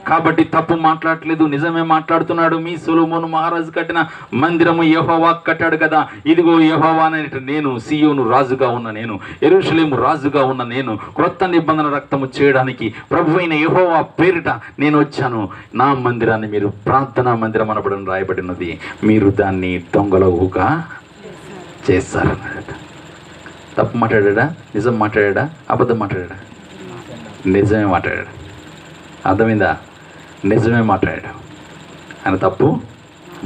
కాబట్టి తప్పు మాట్లాడట్లేదు, నిజమే మాట్లాడుతున్నాడు. మీ సొలొమోను మహారాజు కట్టిన మందిరము యెహోవా కట్టాడు కదా. ఇదిగో యెహోవా అనేట నేను, సీయోను రాజుగా ఉన్న నేను, యెరూషలేము రాజుగా ఉన్న నేను, క్రొత్త నిబంధన రక్తము చేయడానికి ప్రభువైన యెహోవా పేరిట నేను వచ్చాను. నా మందిరాన్ని మీరు ప్రార్థనా మందిరం అనబడని రాయబడినది. మీరు దాన్ని దొంగలవుగా చేస్తారన్నాడట. తప్పు మాట్లాడా? నిజం మాట్లాడా? అబద్ధం మాట్లాడా? నిజమే మాట్లాడాడు. అర్థమైందా? నిజమే మాట్లాడాడు. ఆయన తప్పు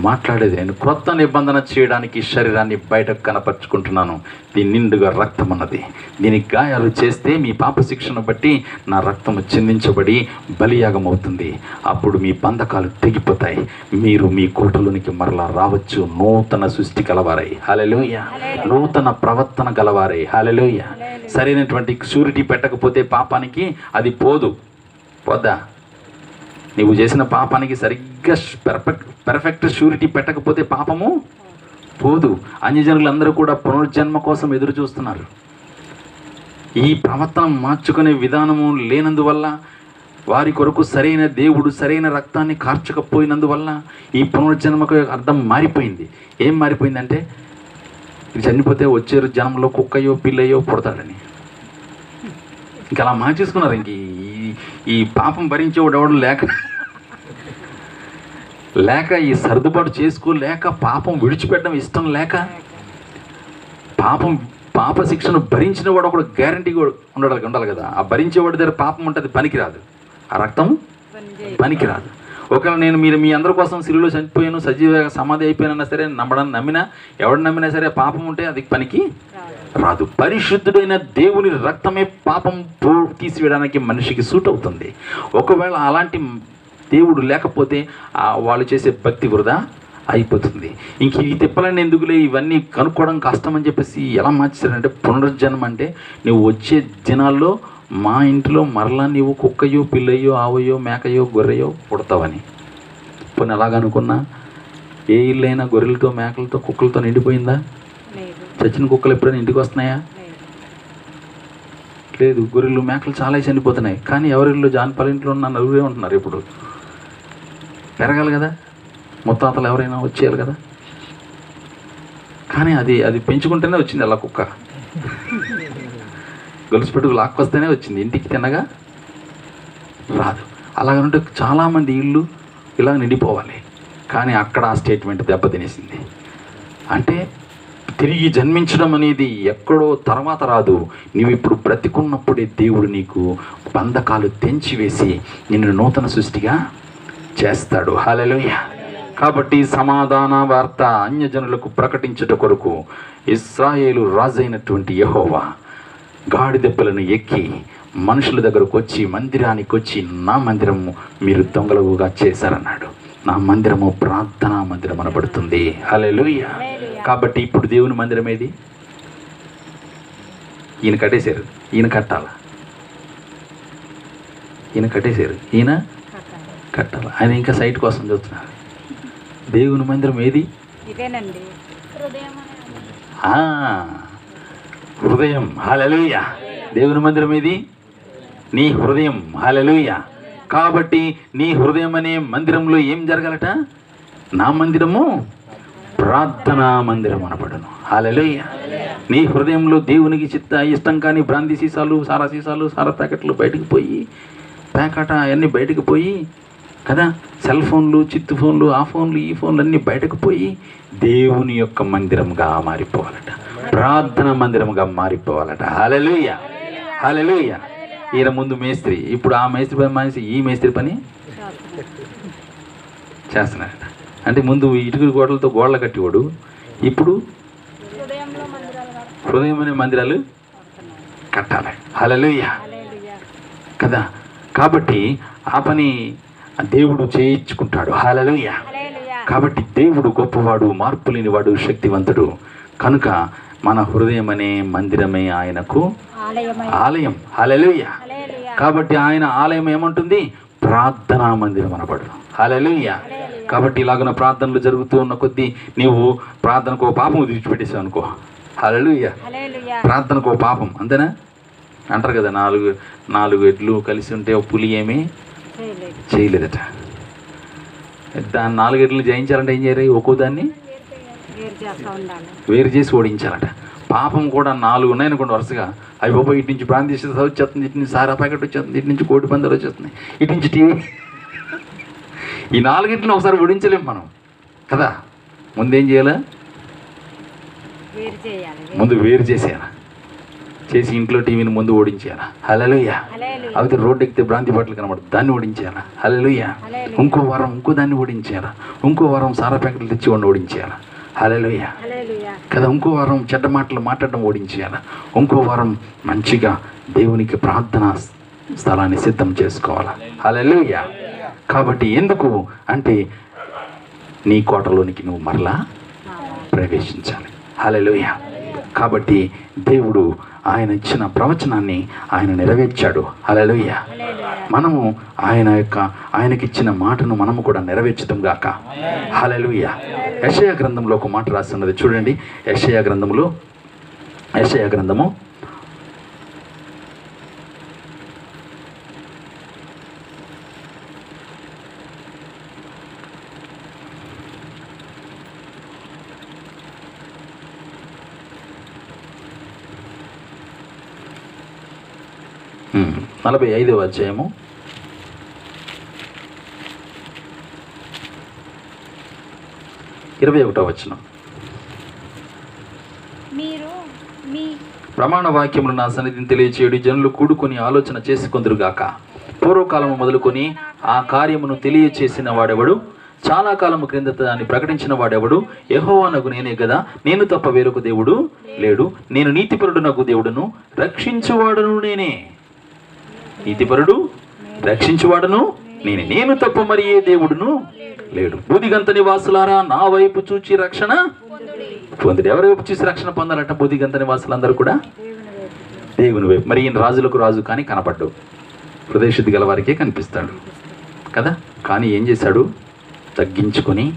మాట్లాడేది. నేను క్రొత్త నిబంధన చేయడానికి శరీరాన్ని బయటకు కనపరుచుకుంటున్నాను. దీని నిండుగా రక్తం ఉన్నది. దీనికి గాయాలు చేస్తే మీ పాప శిక్షను బట్టి నా రక్తము చిందించబడి బలియాగం అవుతుంది. అప్పుడు మీ బంధకాలు తెగిపోతాయి. మీరు మీ కోటలోనికి మరలా రావచ్చు. నూతన సృష్టి గలవారై. హల్లెలూయా. నూతన ప్రవర్తన గలవారై. హల్లెలూయా. సరైనటువంటి షూరిటీ పెట్టకపోతే పాపానికి అది పోదా? నీవు చేసిన పాపానికి సరిగ్గా పర్ఫెక్ట్ షూరిటీ పెట్టకపోతే పాపము పోదు. అన్యజనులందరూ కూడా పునర్జన్మ కోసం ఎదురు చూస్తున్నారు. ఈ ప్రవర్తన మార్చుకునే విధానము లేనందువల్ల, వారి కొరకు సరైన దేవుడు సరైన రక్తాన్ని కార్చకపోయినందువల్ల ఈ పునర్జన్మకు అర్థం మారిపోయింది. ఏం మారిపోయిందంటే, చనిపోతే వచ్చే జన్మలో కుక్కయో పిల్లయో పుడతాడని. ఇంకా అలా మార్చేసుకున్నారు. ఇంక ఈ పాపం భరించేవాడు ఎవడు లేక ఈ సర్దుబాటు చేసుకోలేక, పాపం విడిచిపెట్టడం ఇష్టం లేక, పాప శిక్షను భరించిన వాడు ఒకడు గ్యారంటీ ఉండాలి కదా. ఆ భరించేవాడి దగ్గర పాపం ఉంటుంది, పనికిరాదు. ఆ రక్తం పనికిరాదు. ఒకవేళ నేను మీ అందరి కోసం సిలువలో చనిపోయాను, సజీవ సమాధి అయిపోయానన్నా సరే, ఎవడు నమ్మినా సరే పాపం ఉంటే అది పనికి రాదు. పరిశుద్ధుడైన దేవుని రక్తమే పాపం తీసివేయడానికి మనిషికి సూట్ అవుతుంది. ఒకవేళ అలాంటి దేవుడు లేకపోతే వాళ్ళు చేసే భక్తి వృధా అయిపోతుంది. ఇంక ఈ తిప్పలన్నీ ఎందుకులే, ఇవన్నీ కనుక్కోవడం కష్టం అని చెప్పేసి ఎలా మార్చారంటే, పునర్జన్మ అంటే నువ్వు వచ్చే దినాల్లో మా ఇంట్లో మరలా నీవు కుక్కయో పిల్లయో ఆవయో మేకయో గొర్రెయో పుడతావని. పోనీ అలాగనుకున్నా ఏ ఇల్లైనా గొర్రెలతో మేకలతో కుక్కలతో నిండిపోయిందా? చచ్చిన కుక్కలు ఎప్పుడైనా ఇంటికి వస్తున్నాయా? లేదు. గొర్రెలు మేకలు చాలా చనిపోతున్నాయి. కానీ ఎవరిల్లో జాన్పాల ఇంట్లో ఉన్న నలుగురే ఉంటున్నారు. ఇప్పుడు పెరగాలి కదా, ముత్తాతలు ఎవరైనా వచ్చేయాలి కదా. కానీ అది పెంచుకుంటేనే వచ్చింది అలా కుక్క. గొలుసు పెట్టుకు లాక్కొస్తేనే వచ్చింది, ఇంటికి తినగా రాదు. అలాగంటే చాలామంది ఇళ్ళు ఇలా నిండిపోవాలి. కానీ అక్కడ ఆ స్టేట్మెంట్ దెబ్బతినేసింది. అంటే తిరిగి జన్మించడం అనేది ఎక్కడో తర్వాత రాదు. నీవు ఇప్పుడు బ్రతికున్నప్పుడే దేవుడు నీకు బంధకాలు తెంచివేసి నిన్ను నూతన సృష్టిగా చేస్తాడు. హల్లెలూయా. కాబట్టి సమాధాన వార్త అన్యజనులకు ప్రకటించుట కొరకు ఇశ్రాయేలు రాజైనటువంటి యెహోవా గాడిదెప్పలను ఎక్కి మనుషుల దగ్గరకు వచ్చి మందిరానికి వచ్చి, నా మందిరము మీరు దొంగలుగా చేశారన్నాడు. నా మందిరము ప్రార్థనా మందిరం అనబడుతుంది. హల్లెలూయా. కాబట్టి ఇప్పుడు దేవుని మందిరం ఏది? ఈయన కట్టేశారు, ఈయన కట్టాల. ఈయన కట్టేశారు, ఈయన కట్టాల. ఆయన ఇంకా సైట్ కోసం చూస్తున్నారు. దేవుని మందిరం ఏది? హృదయం. హల్లెలూయా. దేవుని మందిరం ఇది నీ హృదయం. హల్లెలూయా. కాబట్టి నీ హృదయం అనే మందిరంలో ఏం జరగాలట? నా మందిరము ప్రార్థనా మందిరం అనబడును. హల్లెలూయా. నీ హృదయంలో దేవునికి ఇష్టం కానీ బ్రాంతి సీసాలు, సారా ప్యాకెట్లు బయటకు పోయి, ప్యాకెట్ అవన్నీ బయటకు పోయి కదా, సెల్ ఫోన్లు, చిత్తు ఫోన్లు, ఆ ఫోన్లు, ఈ ఫోన్లు అన్నీ బయటకు పోయి దేవుని యొక్క మందిరంగా మారిపోవాలట, ప్రార్థనా మందిరంగా మారిపోవాలట. హల్లెలూయా. హల్లెలూయా. ఈయన ముందు మేస్త్రి, ఇప్పుడు ఆ మేస్త్రి పని మానేసి ఈ మేస్త్రి పని చేస్తున్నాడట. అంటే ముందు ఇటుకల గోడలతో గోడలు కట్టేవాడు, ఇప్పుడు హృదయం అనే మందిరాలు కట్టాలి. హల్లెలూయా కదా. కాబట్టి ఆ పని దేవుడు చేయించుకుంటాడు. హల్లెలూయా. కాబట్టి దేవుడు గొప్పవాడు, మార్పు లేనివాడు, శక్తివంతుడు. కనుక మన హృదయం అనే మందిరమే ఆయనకు ఆలయం. హల్లెలూయా. కాబట్టి ఆయన ఆలయం ఏమంటుంది? ప్రార్థనా మందిరం అనబడు. హల్లెలూయా. కాబట్టి ఇలాగున ప్రార్థనలు జరుగుతూ ఉన్న కొద్దీ నీవు ప్రార్థనకు ఓ పాపం విడిచిపెట్టేసావు అనుకో. హల్లెలూయా. ప్రార్థనకు ఓ పాపం, అంతేనా? అంటారు కదా, నాలుగు ఎడ్లు కలిసి ఉంటే ఓ పులి ఏమీ చేయలేదట. దాన్ని 4 ఎడ్లు జయించాలంటే ఏం చేయాలి? ఒక్కో దాన్ని వేరు చేసి ఓడించాలట. పాపం కూడా 4 ఉన్నాయనుకోండి వరుసగా, అవి బాబా ఇటు నుంచి ప్రాంతీయ వచ్చేస్తుంది, ఇటు నుంచి సారా ప్యాకెట్ వచ్చేస్తుంది, ఇటు నుంచి కోడి పందాలు వచ్చేస్తున్నాయి, ఇటు నుంచి టీవీ. ఈ 4 ఎడ్లను ఒకసారి ఓడించలేం మనం కదా. ముందేం చేయాలి? ముందు వేరు చేసేయాలి, చేసి ఇంట్లో టీవీని ముందు ఓడించేయాలి. హల్లెలూయా. అయితే రోడ్డు ఎక్కితే భ్రాంతి బట్టలు కనబడదు, దాన్ని ఓడించేయాలి. హల్లెలూయా. ఇంకో వారం ఇంకో దాన్ని ఓడించేయాలి, ఇంకో వారం సారా ప్యాకెట్లు తెచ్చి వాడిని ఓడించేయాలి. హల్లెలూయా కదా. ఇంకో వారం చెడ్డ మాటలు మాట్లాడడం ఓడించేయాలి. ఇంకో వారం మంచిగా దేవునికి ప్రార్థనా స్థలాన్ని సిద్ధం చేసుకోవాలి. హల్లెలూయా. కాబట్టి ఎందుకు అంటే నీ కోటలోనికి నువ్వు మరలా ప్రవేశించాలి. హల్లెలూయా. కాబట్టి దేవుడు ఆయన ఇచ్చిన ప్రవచనాన్ని ఆయన నెరవేర్చాడు. హల్లెలూయా. మనము ఆయనకిచ్చిన మాటను మనము కూడా నెరవేర్చడం గాక. హల్లెలూయా. యెషయా గ్రంథంలో ఒక మాట రాస్తున్నది చూడండి. యెషయా గ్రంథము 45వ అధ్యాయము 21వ వచనం. ప్రమాణ వాక్యములు నా సన్నిధిని తెలియచేయడు, జనులు కూడుకొని ఆలోచన చేసుకొందురుగాక. పూర్వకాలము మొదలుకొని ఆ కార్యమును తెలియచేసిన వాడెవడు? చాలా కాలము క్రిందట దాన్ని ప్రకటించిన వాడెవడు? యెహోవానగు నేనే కదా, నేను తప్ప వేరొక దేవుడు లేడు. నేను నీతిపరుడునగు దేవుడును, రక్షించువాడును నేనే. నీతిపరుడు, రక్షించువాడును నేనే, నేను తప్ప మరి ఏ దేవుడును లేడు. బుద్ధిగంత నివాసులారా, నా వైపు చూచి రక్షణ పొందుడు. ఎవరి వైపు చూసి రక్షణ పొందాలంట? బుద్ధిగంత నివాసులందరూ కూడా దేవుని వైపు. మరి ఈయన రాజులకు రాజు కానీ కనపడ్డు, హృదయశుద్ధి గల వారికే కనిపిస్తాడు కదా. కానీ ఏం చేశాడు? తగ్గించుకొని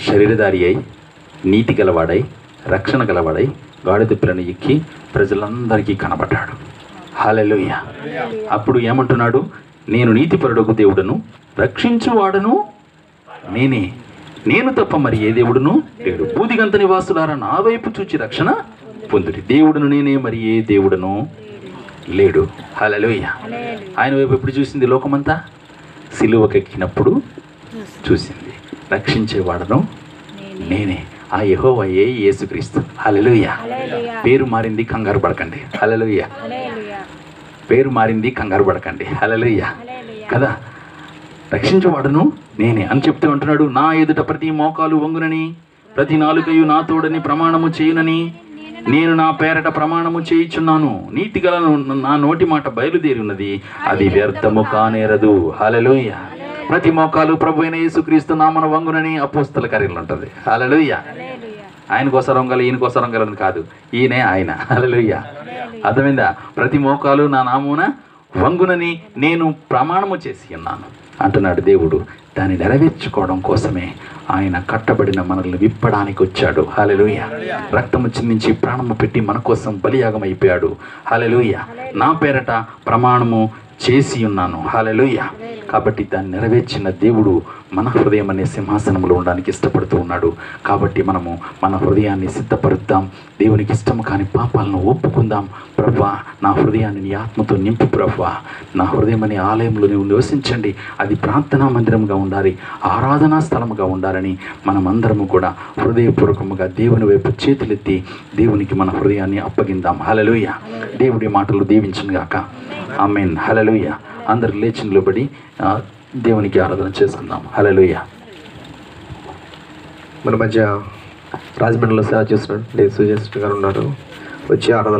శరీరధారి అయి, నీతి గలవాడై, రక్షణ గలవాడై, గాడిద పిల్లను ఎక్కి ప్రజలందరికీ కనబడ్డాడు. హల్లెలూయా. అప్పుడు ఏమంటున్నాడు? నేను నీతిపరుడగు దేవుడును, రక్షించువాడును నేనే, నేను తప్ప మరి ఏ దేవుడును లేడు. బూదిగంత నివాసులారా, నా వైపు చూచి రక్షణ పొందుడి. దేవుడును నేనే, మరి ఏ దేవుడును లేడు. హల్లెలూయా. ఆయన వైపు ఎప్పుడు చూసింది లోకమంతా? సిలువకెక్కినప్పుడు చూసింది. రక్షించేవాడను నేనే, ఆ యెహోవాయే యేసుక్రీస్తు. హల్లెలూయా. పేరు మారింది, కంగారు పడకండి. హల్లెలూయా. పేరు మారింది, కంగారు పడకండి. హల్లెలూయా కదా. రక్షించేవాడును నేనే అని చెప్తూ ఉంటున్నాడు. నా ఎదుట ప్రతి మోకాలు వంగునని, ప్రతి నాలుకయు నా తోడని ప్రమాణము చేయునని నేను నా పేరట ప్రమాణము చేయుచున్నాను. నీతిగల నా నోటి మాట బయలుదేరి ఉన్నది, అది వ్యర్థము కానేరదు. హల్లెలూయా. ప్రతి మోకాలు ప్రభు అయిన యేసుక్రీస్తు నామన వంగునని అపోస్తల కార్యాలు ఉంటుంది. హల్లెలూయా. ఆయనకోసం వంగలు, ఈయనకోసం వంగలని కాదు, ఈయనే ఆయన. హల్లెలూయా. అర్థమైందా? ప్రతి మోకాలు నా నామున వంగునని నేను ప్రమాణము చేసి ఉన్నాను. అంటున్నాడు దేవుడు. దాన్ని నెరవేర్చుకోవడం కోసమే ఆయన కట్టబడిన మనల్ని విప్పడానికి వచ్చాడు. హల్లెలూయా. రక్తము చిందించి ప్రాణము పెట్టి మన కోసం బలియాగం అయిపోయాడు. హల్లెలూయా. నా పేరట ప్రమాణము చేసి ఉన్నాను. హల్లెలూయా. కాబట్టి దాన్ని నెరవేర్చిన దేవుడు మన హృదయం అనే సింహాసనంలో ఉండడానికి ఇష్టపడుతూ ఉన్నాడు. కాబట్టి మనము మన హృదయాన్ని సిద్ధపరుద్దాం. దేవునికి ఇష్టం కాని పాపాలను ఒప్పుకుందాం. ప్రభువా, నా హృదయాన్ని నీ ఆత్మతో నింపు ప్రభువా. నా హృదయం అనే ఆలయంలో నువ్వు నివసించండి. అది ప్రార్థనా మందిరంగా ఉండాలి, ఆరాధనా స్థలముగా ఉండాలని మనమందరము కూడా హృదయపూర్వకముగా దేవుని వైపు చేతులెత్తి దేవునికి మన హృదయాన్ని అప్పగిందాం. హల్లెలూయా. దేవుడి మాటలు దీవించును గాక. ఆమేన్. హల్లెలూయా. అందరు లేచి నిలబడి దేవునికి ఆరాధన చేసుకుందాం. హల్లెలూయా. మన మధ్య రాజమండ్రిలో సేవ చేస్తున్నట్టు సుజేష్ గారు ఉన్నారు. వచ్చి ఆరాధన